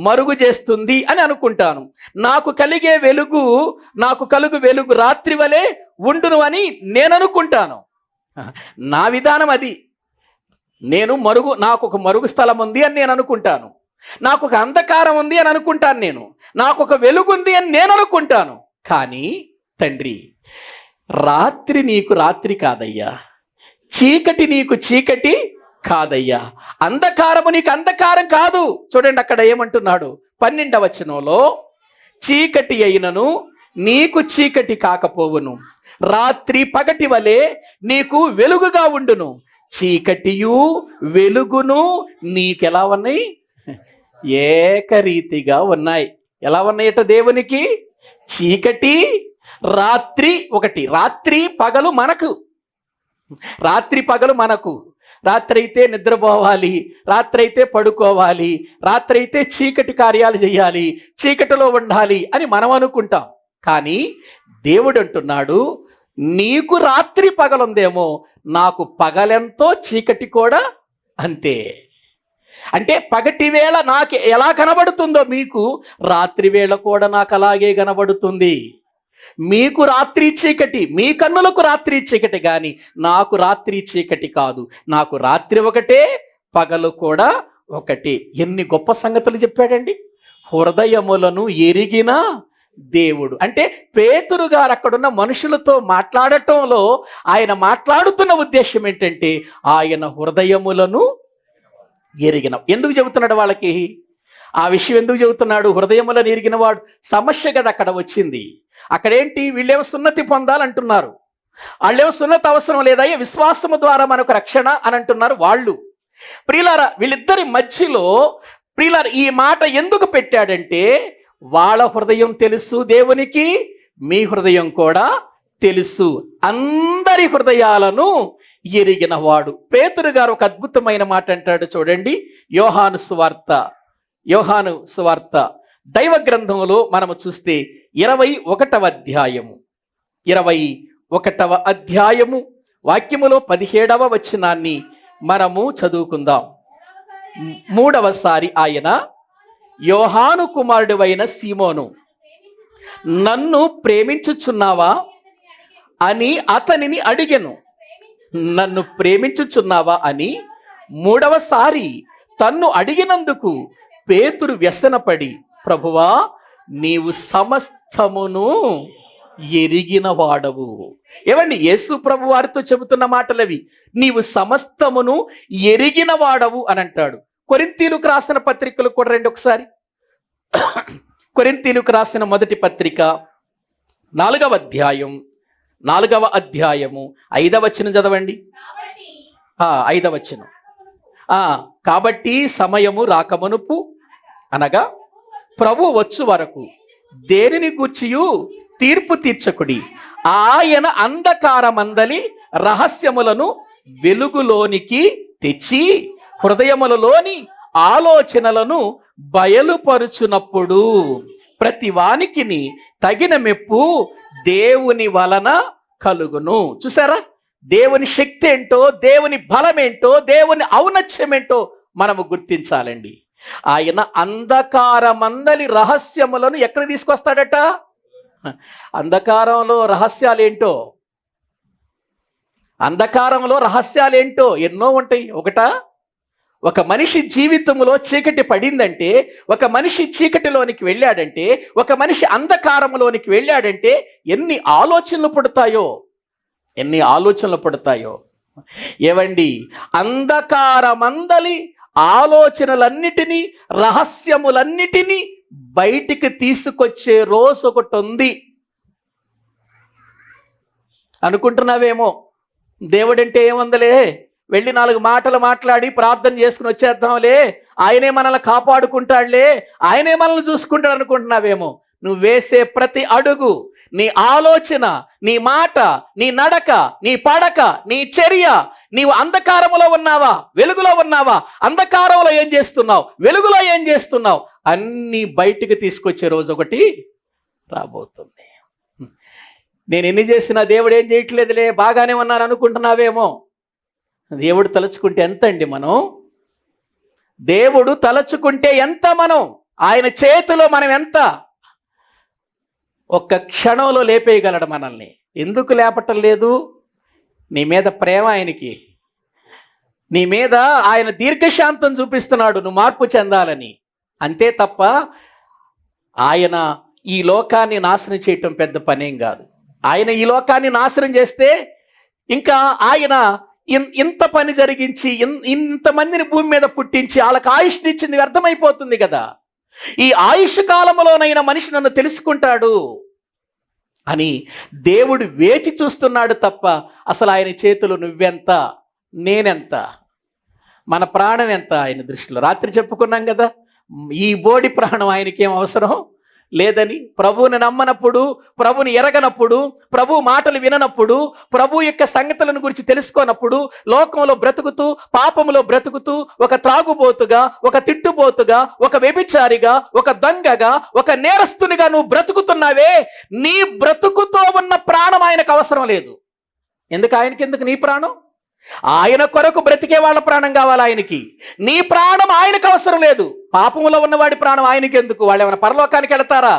మరుగు చేస్తుంది అని అనుకుంటాను. నాకు కలుగు వెలుగు రాత్రి వలె ఉండును అని నేను అనుకుంటాను. నా విధానం అది. నాకు ఒక మరుగు స్థలం ఉంది అని నేను అనుకుంటాను. నాకు ఒక అంధకారం ఉంది అని అనుకుంటాను. నాకు ఒక వెలుగు ఉంది అని నేను అనుకుంటాను. కానీ తండ్రి, రాత్రి నీకు రాత్రి కాదయ్యా, చీకటి నీకు చీకటి కాదయ్యా, అంధకారము నీకు అంధకారం కాదు. చూడండి అక్కడ ఏమంటున్నాడు 12వ వచనంలో, చీకటి అయినను నీకు చీకటి కాకపోవును, రాత్రి పగటి వలె నీకు వెలుగుగా ఉండును, చీకటియు వెలుగును నీకెలా ఉన్నాయి, ఏకరీతిగా ఉన్నాయి. ఎలా ఉన్నాయట దేవునికి? చీకటి రాత్రి ఒకటి. రాత్రి పగలు మనకు. రాత్రి అయితే నిద్రపోవాలి, రాత్రి అయితే పడుకోవాలి, రాత్రి అయితే చీకటి కార్యాలు చేయాలి, చీకటిలో ఉండాలి అని మనం అనుకుంటాం. కానీ దేవుడు అంటున్నాడు, నీకు రాత్రి పగలుందేమో, నాకు పగలెంతో చీకటి కూడా అంతే. అంటే పగటి వేళ నాకు ఎలా కనబడుతుందో మీకు రాత్రి వేళ కూడా నాకు అలాగే కనబడుతుంది. మీకు రాత్రి చీకటి, మీ కన్నులకు రాత్రి చీకటి, కానీ నాకు రాత్రి చీకటి కాదు. నాకు రాత్రి ఒకటే, పగలు కూడా ఒకటే. ఎన్ని గొప్ప సంగతులు చెప్పాడండి. హృదయములను ఎరిగిన దేవుడు. అంటే పేతురు గారు అక్కడున్న మనుషులతో మాట్లాడటంలో ఆయన మాట్లాడుతున్న ఉద్దేశం ఏంటంటే, ఆయన హృదయములను ఎరిగిన. ఎందుకు చెబుతున్నాడు వాళ్ళకి ఆ విషయం? ఎందుకు చెబుతున్నాడు? హృదయములను ఎరిగిన వాడు సమస్య కదా అక్కడ వచ్చింది. అక్కడేంటి, వీళ్ళేమో సున్నతి పొందాలంటున్నారు, వాళ్ళేమో సున్నతి అవసరం లేదా, విశ్వాసము ద్వారా మనకు రక్షణ అని అంటున్నారు వాళ్ళు. ప్రియులారా, వీళ్ళిద్దరి మధ్యలో ప్రియులారా ఈ మాట ఎందుకు పెట్టాడంటే, వాళ్ళ హృదయం తెలుసు దేవునికి, మీ హృదయం కూడా తెలుసు, అందరి హృదయాలను ఎరిగిన వాడు. పేతురు గారు ఒక అద్భుతమైన మాట అంటాడు చూడండి. యోహాను సువార్త దైవ గ్రంథంలో మనము చూస్తే 21వ అధ్యాయము వాక్యములో 17వ వచనాన్ని మనము చదువుకుందాం. 3వసారి ఆయన, యోహాను కుమారుడివైన సీమోను, నన్ను ప్రేమించుచున్నావా అని అతనిని అడిగెను. నన్ను ప్రేమించుచున్నావా అని 3వసారి తన్ను అడిగినందుకు పేతురు వ్యసనపడి, ప్రభువా, నీవు సమస్తమును ఎరిగిన వాడవు. ఏమండి, యేసు ప్రభు వారితో చెబుతున్న మాటలవి. నీవు సమస్తమును ఎరిగిన వాడవు అని అంటాడు. కొరింథీయులకు రాసిన పత్రికలు కూడా రండి ఒకసారి. కొరింథీయులకు రాసిన మొదటి పత్రిక 4వ అధ్యాయము 5వ వచనం చదవండి. 5వ వచనం. కాబట్టి సమయము రాకమునుపు, అనగా ప్రభు వచ్చు వరకు దేనిని గూర్చియు తీర్పు తీర్చకుడి, ఆయన అంధకారమందలి రహస్యములను వెలుగులోనికి తెచ్చి హృదయములలోని ఆలోచనలను బయలుపరుచునప్పుడు ప్రతి వానికిని తగిన మెప్పు దేవుని వలన కలుగును. చూసారా, దేవుని శక్తి ఏంటో, దేవుని బలం ఏంటో, దేవుని ఔన్నత్యం ఏంటో మనము గుర్తించాలండి. ఆయన అంధకారమందలి రహస్యములను ఎక్కడ తీసుకొస్తాడట? అంధకారంలో రహస్యాలేంటో ఎన్నో ఉంటాయి. ఒక మనిషి జీవితంలో చీకటి పడిందంటే, ఒక మనిషి చీకటిలోనికి వెళ్ళాడంటే, ఒక మనిషి అంధకారంలోనికి వెళ్ళాడంటే ఎన్ని ఆలోచనలు పుడతాయో. ఏవండి, అంధకారమందలి ఆలోచనలన్నిటినీ, రహస్యములన్నిటినీ బయటికి తీసుకొచ్చే రోజు ఒకటి ఉంది. అనుకుంటున్నావేమో, దేవుడంటే ఏముందలే, వెళ్ళి 4 మాటలు మాట్లాడి ప్రార్థన చేసుకుని వచ్చేద్దాంలే, ఆయనే మనల్ని కాపాడుకుంటాడులే, ఆయనే మనల్ని చూసుకుంటాడు అనుకుంటున్నావేమో. నువ్వు వేసే ప్రతి అడుగు, నీ ఆలోచన, నీ మాట, నీ నడక, నీ పడక, నీ చర్య, నీవు అంధకారములో ఉన్నావా, వెలుగులో ఉన్నావా, అంధకారంలో ఏం చేస్తున్నావు, వెలుగులో ఏం చేస్తున్నావు అన్నీ బయటికి తీసుకొచ్చే రోజు ఒకటి రాబోతుంది. నేను ఎన్ని చేసినా దేవుడు ఏం చేయట్లేదులే, బాగానే ఉన్నాను అనుకుంటున్నావేమో. దేవుడు తలుచుకుంటే ఎంత అండి మనం? దేవుడు తలుచుకుంటే ఎంత మనం? ఆయన చేతిలో మనం ఎంత? ఒక్క క్షణంలో లేపేయగలడు మనల్ని. ఎందుకు లేపటం లేదు? నీ మీద ప్రేమ ఆయనకి, నీ మీద ఆయన దీర్ఘశాంతం చూపిస్తున్నాడు నువ్వు మార్పు చెందాలని. అంతే తప్ప ఆయన ఈ లోకాన్ని నాశనం చేయటం పెద్ద పనేం కాదు. ఆయన ఈ లోకాన్ని నాశనం చేస్తే ఇంకా ఆయన ఇంత పని జరిగించి ఇంతమందిని భూమి మీద పుట్టించి వాళ్ళకి ఆయుష్నిచ్చింది వ్యర్థమైపోతుంది కదా. ఈ ఆయుష్ కాలంలోనైనా మనిషి నన్ను తెలుసుకుంటాడు అని దేవుడు వేచి చూస్తున్నాడు తప్ప అసలు ఆయన చేతులు నువ్వెంత, నేనెంత, మన ప్రాణం ఎంత ఆయన దృష్టిలో. రాత్రి చెప్పుకున్నాం కదా, ఈ బోడి ప్రాణం ఆయనకేం అవసరం లేదని. ప్రభువుని నమ్మనప్పుడు, ప్రభుని ఎరగనప్పుడు, ప్రభు మాటలు విననప్పుడు, ప్రభు యొక్క సంగతులను గురించి తెలుసుకోనప్పుడు, లోకంలో బ్రతుకుతూ, పాపములో బ్రతుకుతూ, ఒక త్రాగుబోతుగా, ఒక తిట్టుబోతుగా, ఒక వ్యభిచారిగా, ఒక దొంగగా, ఒక నేరస్తునిగా నువ్వు బ్రతుకుతున్నావే, నీ బ్రతుకుతో ఉన్న ప్రాణం ఆయనకు అవసరం లేదు. ఎందుకు ఆయనకి? ఎందుకు నీ ప్రాణం? ఆయన కొరకు బ్రతికే వాళ్ళ ప్రాణం కావాలి ఆయనకి. నీ ప్రాణం ఆయనకు అవసరం లేదు. పాపములో ఉన్నవాడి ప్రాణం ఆయనకి ఎందుకు? వాళ్ళు ఏమైనా పరలోకానికి వెళతారా?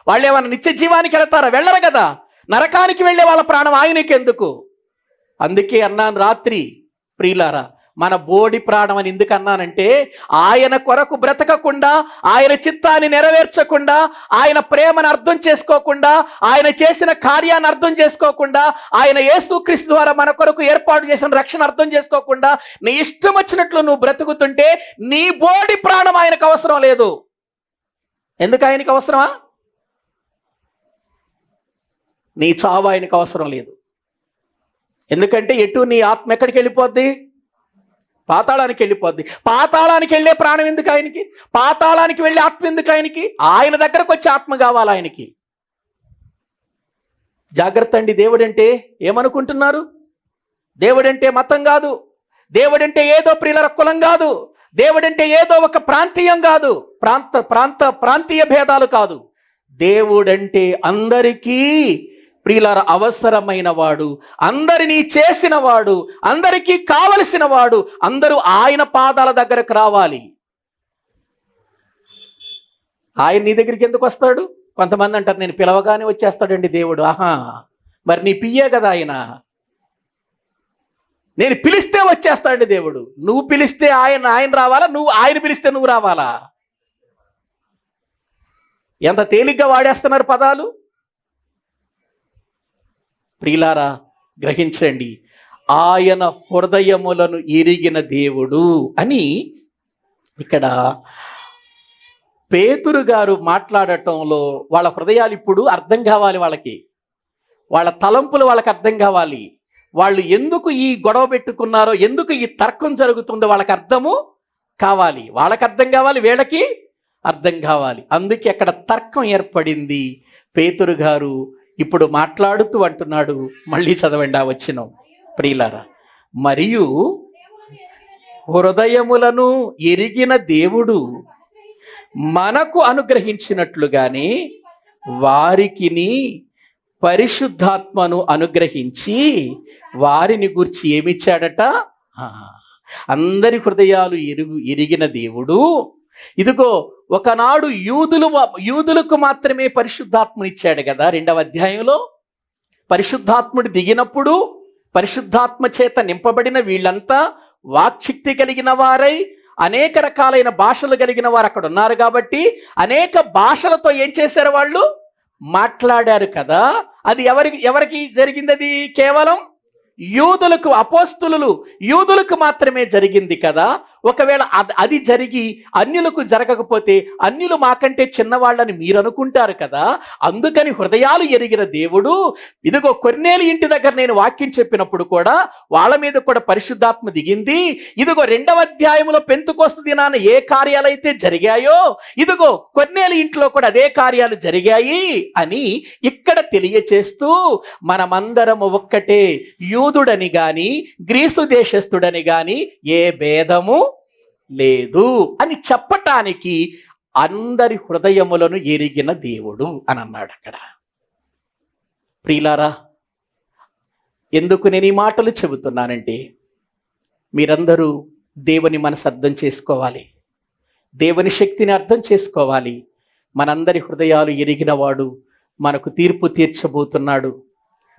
వాళ్ళు ఏమైనా నిత్య జీవానికి వెళతారా? వెళ్ళరు కదా. నరకానికి వెళ్ళే వాళ్ళ ప్రాణం ఆయనకి ఎందుకు? అందుకే అన్నాను రాత్రి, ప్రియులారా, మన బోడి ప్రాణం అని ఎందుకు అన్నానంటే, ఆయన కొరకు బ్రతకకుండా, ఆయన చిత్తాన్ని నెరవేర్చకుండా, ఆయన ప్రేమను అర్థం చేసుకోకుండా, ఆయన చేసిన కార్యాన్ని అర్థం చేసుకోకుండా, ఆయన యేసుక్రీస్తు ద్వారా మన కొరకు ఏర్పాటు చేసిన రక్షణ అర్థం చేసుకోకుండా, నీ ఇష్టం వచ్చినట్లు నువ్వు బ్రతుకుతుంటే నీ బోడి ప్రాణం ఆయనకు అవసరం లేదు. ఎందుకు ఆయనకు అవసరమా? నీ చావు ఆయనకు అవసరం లేదు. ఎందుకంటే ఎటు నీ ఆత్మ ఎక్కడికి వెళ్ళిపోద్ది? పాతాళానికి వెళ్ళిపోద్ది. పాతాళానికి వెళ్ళే ప్రాణం ఎందుకు ఆయనకి? పాతాళానికి వెళ్ళే ఆత్మ ఎందుకు ఆయనకి? ఆయన దగ్గరకు వచ్చే ఆత్మ కావాలి ఆయనకి. జాగ్రత్త అండి. దేవుడంటే ఏమనుకుంటున్నారు? దేవుడంటే మతం కాదు, దేవుడంటే ఏదో ప్రియుల కులం కాదు, దేవుడంటే ఏదో ఒక ప్రాంతీయం కాదు, ప్రాంతీయ భేదాలు కాదు. దేవుడంటే అందరికీ ప్రియులారా అవసరమైన వాడు, అందరినీ చేసిన వాడు, అందరికీ కావలసిన వాడు. అందరూ ఆయన పాదాల దగ్గరకు రావాలి. ఆయన నీ దగ్గరికి ఎందుకు వస్తాడు? కొంతమంది అంటారు నేను పిలవగానే వచ్చేస్తాడండి దేవుడు. ఆహా, మరి నీ పియ్యే కదా ఆయన. నేను పిలిస్తే వచ్చేస్తాడండి దేవుడు. నువ్వు పిలిస్తే ఆయన రావాలా? నువ్వు ఆయన పిలిస్తే నువ్వు రావాలా? ఎంత తేలిగ్గా వాడేస్తున్నారు పదాలు. ప్రియులారా గ్రహించండి, ఆయన హృదయములను ఎరిగిన దేవుడు అని ఇక్కడ పేతురు గారు మాట్లాడటంలో వాళ్ళ హృదయాలు ఇప్పుడు అర్థం కావాలి. వాళ్ళ తలంపులు వాళ్ళకి అర్థం కావాలి. వాళ్ళు ఎందుకు ఈ గొడవ పెట్టుకున్నారో, ఎందుకు ఈ తర్కం జరుగుతుందో వాళ్ళకి అర్థము కావాలి. వాళ్ళకి అర్థం కావాలి, వీళ్ళకి అర్థం కావాలి. అందుకే అక్కడ తర్కం ఏర్పడింది. పేతురు గారు ఇప్పుడు మాట్లాడుతూ అంటున్నాడు, మళ్ళీ చదవండి ఆ వచనం ప్రియులారా. మరియు హృదయములను ఎరిగిన దేవుడు మనకు అనుగ్రహించినట్లుగానే వారికిని పరిశుద్ధాత్మను అనుగ్రహించి వారిని గూర్చి ఏమిచ్చాడట? అందరి హృదయాలు ఎరిగిన దేవుడు ఇదిగో ఒకనాడు యూదులకు మాత్రమే పరిశుద్ధాత్మని ఇచ్చాడు కదా. 2వ అధ్యాయంలో పరిశుద్ధాత్ముడు దిగినప్పుడు పరిశుద్ధాత్మ చేత నింపబడిన వీళ్ళంతా వాక్శక్తి కలిగిన వారై అనేక రకాలైన భాషలు కలిగిన వారు అక్కడ ఉన్నారు కాబట్టి అనేక భాషలతో ఏం చేశారు? వాళ్ళు మాట్లాడారు కదా. అది ఎవరికి జరిగింది? అది కేవలం యూదులకు, అపోస్తులు యూదులకు మాత్రమే జరిగింది కదా. ఒకవేళ అది జరిగి అన్యులకు జరగకపోతే అన్యులు మాకంటే చిన్నవాళ్ళని మీరు అనుకుంటారు కదా. అందుకని హృదయాలు ఎరిగిన దేవుడు ఇదిగో కొర్నేలి ఇంటి దగ్గర నేను వాక్యం చెప్పినప్పుడు కూడా వాళ్ళ మీద కూడా పరిశుద్ధాత్మ దిగింది. ఇదిగో 2వ అధ్యాయంలో పెంతెకోస్తు దినాన ఏ కార్యాలైతే జరిగాయో ఇదిగో కొర్నేలి ఇంట్లో కూడా అదే కార్యాలు జరిగాయి అని ఇక్కడ తెలియచేస్తూ మనమందరము ఒక్కటే, యూదుడని గాని గ్రీసు దేశస్థుడని గాని ఏ భేదము లేదు అని చెప్పటానికి అందరి హృదయములను ఎరిగిన దేవుడు అని అన్నాడు అక్కడ. ప్రియులారా, ఎందుకు నేను ఈ మాటలు చెబుతున్నానంటే, మీరందరూ దేవుని మనసు అర్థం చేసుకోవాలి, దేవుని శక్తిని అర్థం చేసుకోవాలి. మనందరి హృదయాలు ఎరిగినవాడు మనకు తీర్పు తీర్చబోతున్నాడు.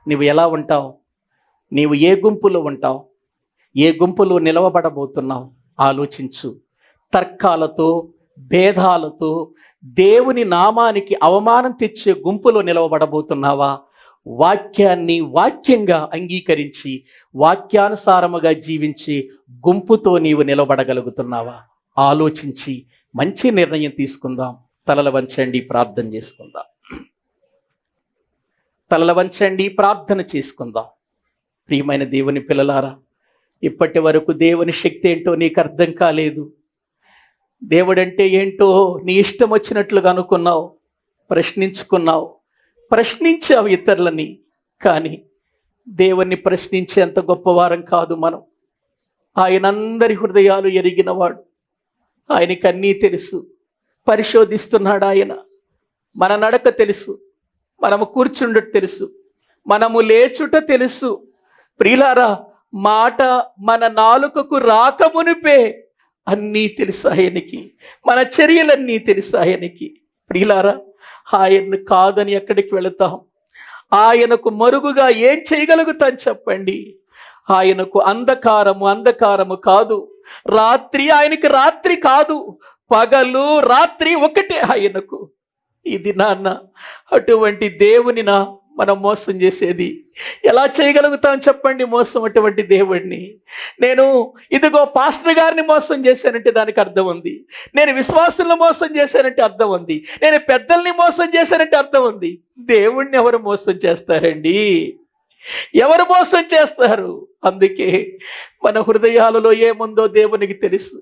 నువ్వు ఎలా ఉంటావు? నీవు ఏ గుంపులో ఉంటావు? ఏ గుంపులో నిలవబడబోతున్నావు? ఆలోచించు. తర్కాలతో, భేదాలతో దేవుని నామానికి అవమానం తెచ్చే గుంపులో నిలవబడబోతున్నావా? వాక్యాన్ని వాక్యంగా అంగీకరించి వాక్యానుసారముగా జీవించి గుంపుతో నీవు నిలబడగలుగుతున్నావా? ఆలోచించి మంచి నిర్ణయం తీసుకుందాం. తలల వంచండి, ప్రార్థన చేసుకుందాం. తలల వంచండి, ప్రార్థన చేసుకుందాం. ప్రియమైన దేవుని పిల్లలారా, ఇప్పటి వరకు దేవుని శక్తి ఏంటో నీకు అర్థం కాలేదు. దేవుడంటే ఏంటో నీ ఇష్టం వచ్చినట్లుగా అనుకున్నావు, ప్రశ్నించుకున్నావు, ప్రశ్నించావు ఇతరులని. కానీ దేవుణ్ణి ప్రశ్నించేంత గొప్పవారం కాదు మనం. ఆయన అందరి హృదయాలు ఎరిగినవాడు. ఆయనకి అన్నీ తెలుసు. పరిశోధిస్తున్నాడు ఆయన. మన నడక తెలుసు, మనము కూర్చుండట తెలుసు, మనము లేచుట తెలుసు. ప్రియులారా, మాట మన నాలుకకు రాకమునిపే అన్నీ తెలుసు ఆయనకి. మన చర్యలన్నీ తెలుసు ఆయనకి. ప్రియులారా, ఆయన్ను కాదని ఎక్కడికి వెళతాం? ఆయనకు మరుగుగా ఏం చేయగలుగుతాం చెప్పండి? ఆయనకు అంధకారము కాదు. రాత్రి ఆయనకి రాత్రి కాదు. పగలు రాత్రి ఒకటే ఆయనకు. ఇది నాన్న, అటువంటి దేవునినా మనం మోసం చేసేది? ఎలా చేయగలుగుతాం చెప్పండి మోసం అటువంటి దేవుడిని? నేను ఇదిగో పాస్టర్ గారిని మోసం చేశానంటే దానికి అర్థం ఉంది. నేను విశ్వాసులను మోసం చేశానంటే అర్థం ఉంది. నేను పెద్దల్ని మోసం చేశానంటే అర్థం ఉంది. దేవుణ్ణి ఎవరు మోసం చేస్తారండి? ఎవరు మోసం చేస్తారు? అందుకే మన హృదయాలలో ఏముందో దేవునికి తెలుసు.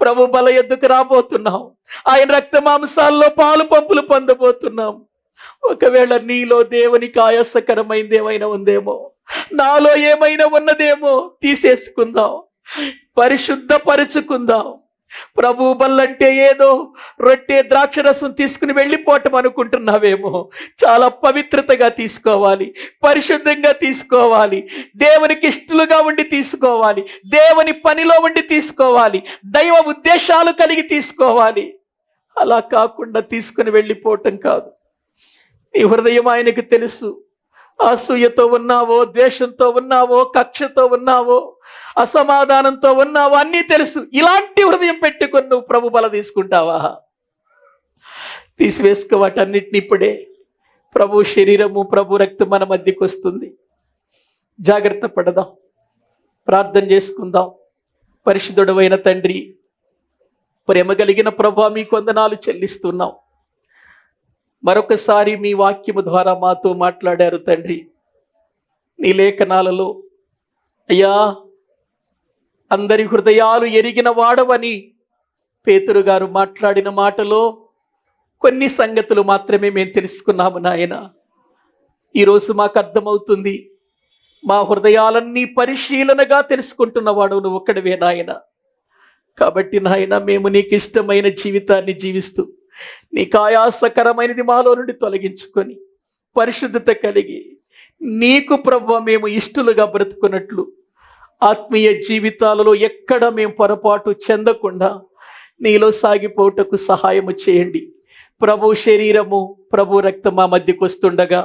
ప్రభు బల ఎద్దుకు రాబోతున్నాం. ఆయన రక్త మాంసాల్లో పాలు పంపులు పొందబోతున్నాం. ఒకవేళ నీలో దేవునికి ఆయాసకరమైంది ఏమైనా ఉందేమో, నాలో ఏమైనా ఉన్నదేమో తీసేసుకుందాం, పరిశుద్ధపరుచుకుందాం. ప్రభు బల్లంటే ఏదో రొట్టె ద్రాక్షరసం తీసుకుని వెళ్ళిపోవటం అనుకుంటున్నావేమో. చాలా పవిత్రతగా తీసుకోవాలి, పరిశుద్ధంగా తీసుకోవాలి, దేవునికి ఇష్టలుగా ఉండి తీసుకోవాలి, దేవుని పనిలో ఉండి తీసుకోవాలి, దైవ ఉద్దేశాలు కలిగి తీసుకోవాలి. అలా కాకుండా తీసుకుని వెళ్ళిపోవటం కాదు. నీ హృదయం ఆయనకు తెలుసు. అసూయతో ఉన్నావో, ద్వేషంతో ఉన్నావో, కక్షతో ఉన్నావో, అసమాధానంతో ఉన్నావో అన్నీ తెలుసు. ఇలాంటి హృదయం పెట్టుకొని నువ్వు ప్రభు బల తీసుకుంటావా? తీసివేసుకో వాటన్నిటిని ఇప్పుడే. ప్రభు శరీరము, ప్రభు రక్తం మన మధ్యకు వస్తుంది. జాగ్రత్త పడదాం, ప్రార్థన చేసుకుందాం. పరిశుద్ధుడైన తండ్రి, ప్రేమ కలిగిన ప్రభు, మీకు వందనాలు చెల్లిస్తున్నాం. మరొకసారి మీ వాక్యము ద్వారా మాతో మాట్లాడారు తండ్రి. నీ లేఖనాలలో అయ్యా, అందరి హృదయాలు ఎరిగిన వాడవని పేతురు గారు మాట్లాడిన మాటలో కొన్ని సంగతులు మాత్రమే మేము తెలుసుకున్నాము నాయన. ఈరోజు మాకు అర్థమవుతుంది, మా హృదయాలన్నీ పరిశీలనగా తెలుసుకుంటున్నవాడు నువ్వు ఒక్కడివే నాయన. కాబట్టి నాయన, మేము నీకు ఇష్టమైన జీవితాన్ని జీవిస్తూ నీకు ఆయాసకరమైనది మాలో నుండి తొలగించుకొని పరిశుద్ధత కలిగి నీకు ప్రభువా మేము ఇష్టలుగా బ్రతుకున్నట్లు ఆత్మీయ జీవితాలలో ఎక్కడ మేము పొరపాటు చెందకుండా నీలో సాగిపోవటకు సహాయము చేయండి. ప్రభు శరీరము, ప్రభు రక్తం మా మధ్యకు వస్తుండగా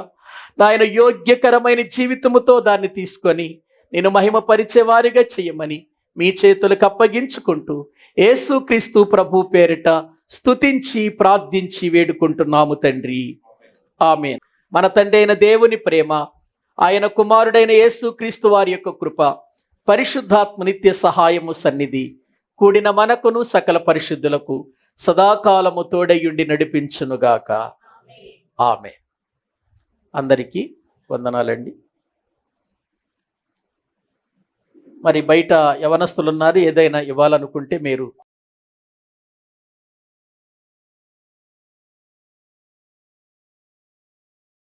నాయన యోగ్యకరమైన జీవితముతో దాన్ని తీసుకొని నేను మహిమపరిచే వారిగా చేయమని మీ చేతులకు అప్పగించుకుంటూ యేసుక్రీస్తు ప్రభు పేరిట స్తుతించి ప్రార్థించి వేడుకుంటున్నాము తండ్రి. ఆమేన్. మన తండ్రి అయిన దేవుని ప్రేమ, ఆయన కుమారుడైన యేసుక్రీస్తు వారి యొక్క కృప, పరిశుద్ధాత్మ నిత్య సహాయము సన్నిధి కూడిన మనకును సకల పరిశుద్ధులకు సదాకాలము తోడయుండి నడిపించునుగాక. ఆమేన్. అందరికీ వందనాలండి. మరి బయట యవనస్తులు ఉన్నారు, ఏదైనా ఇవ్వాలనుకుంటే మీరు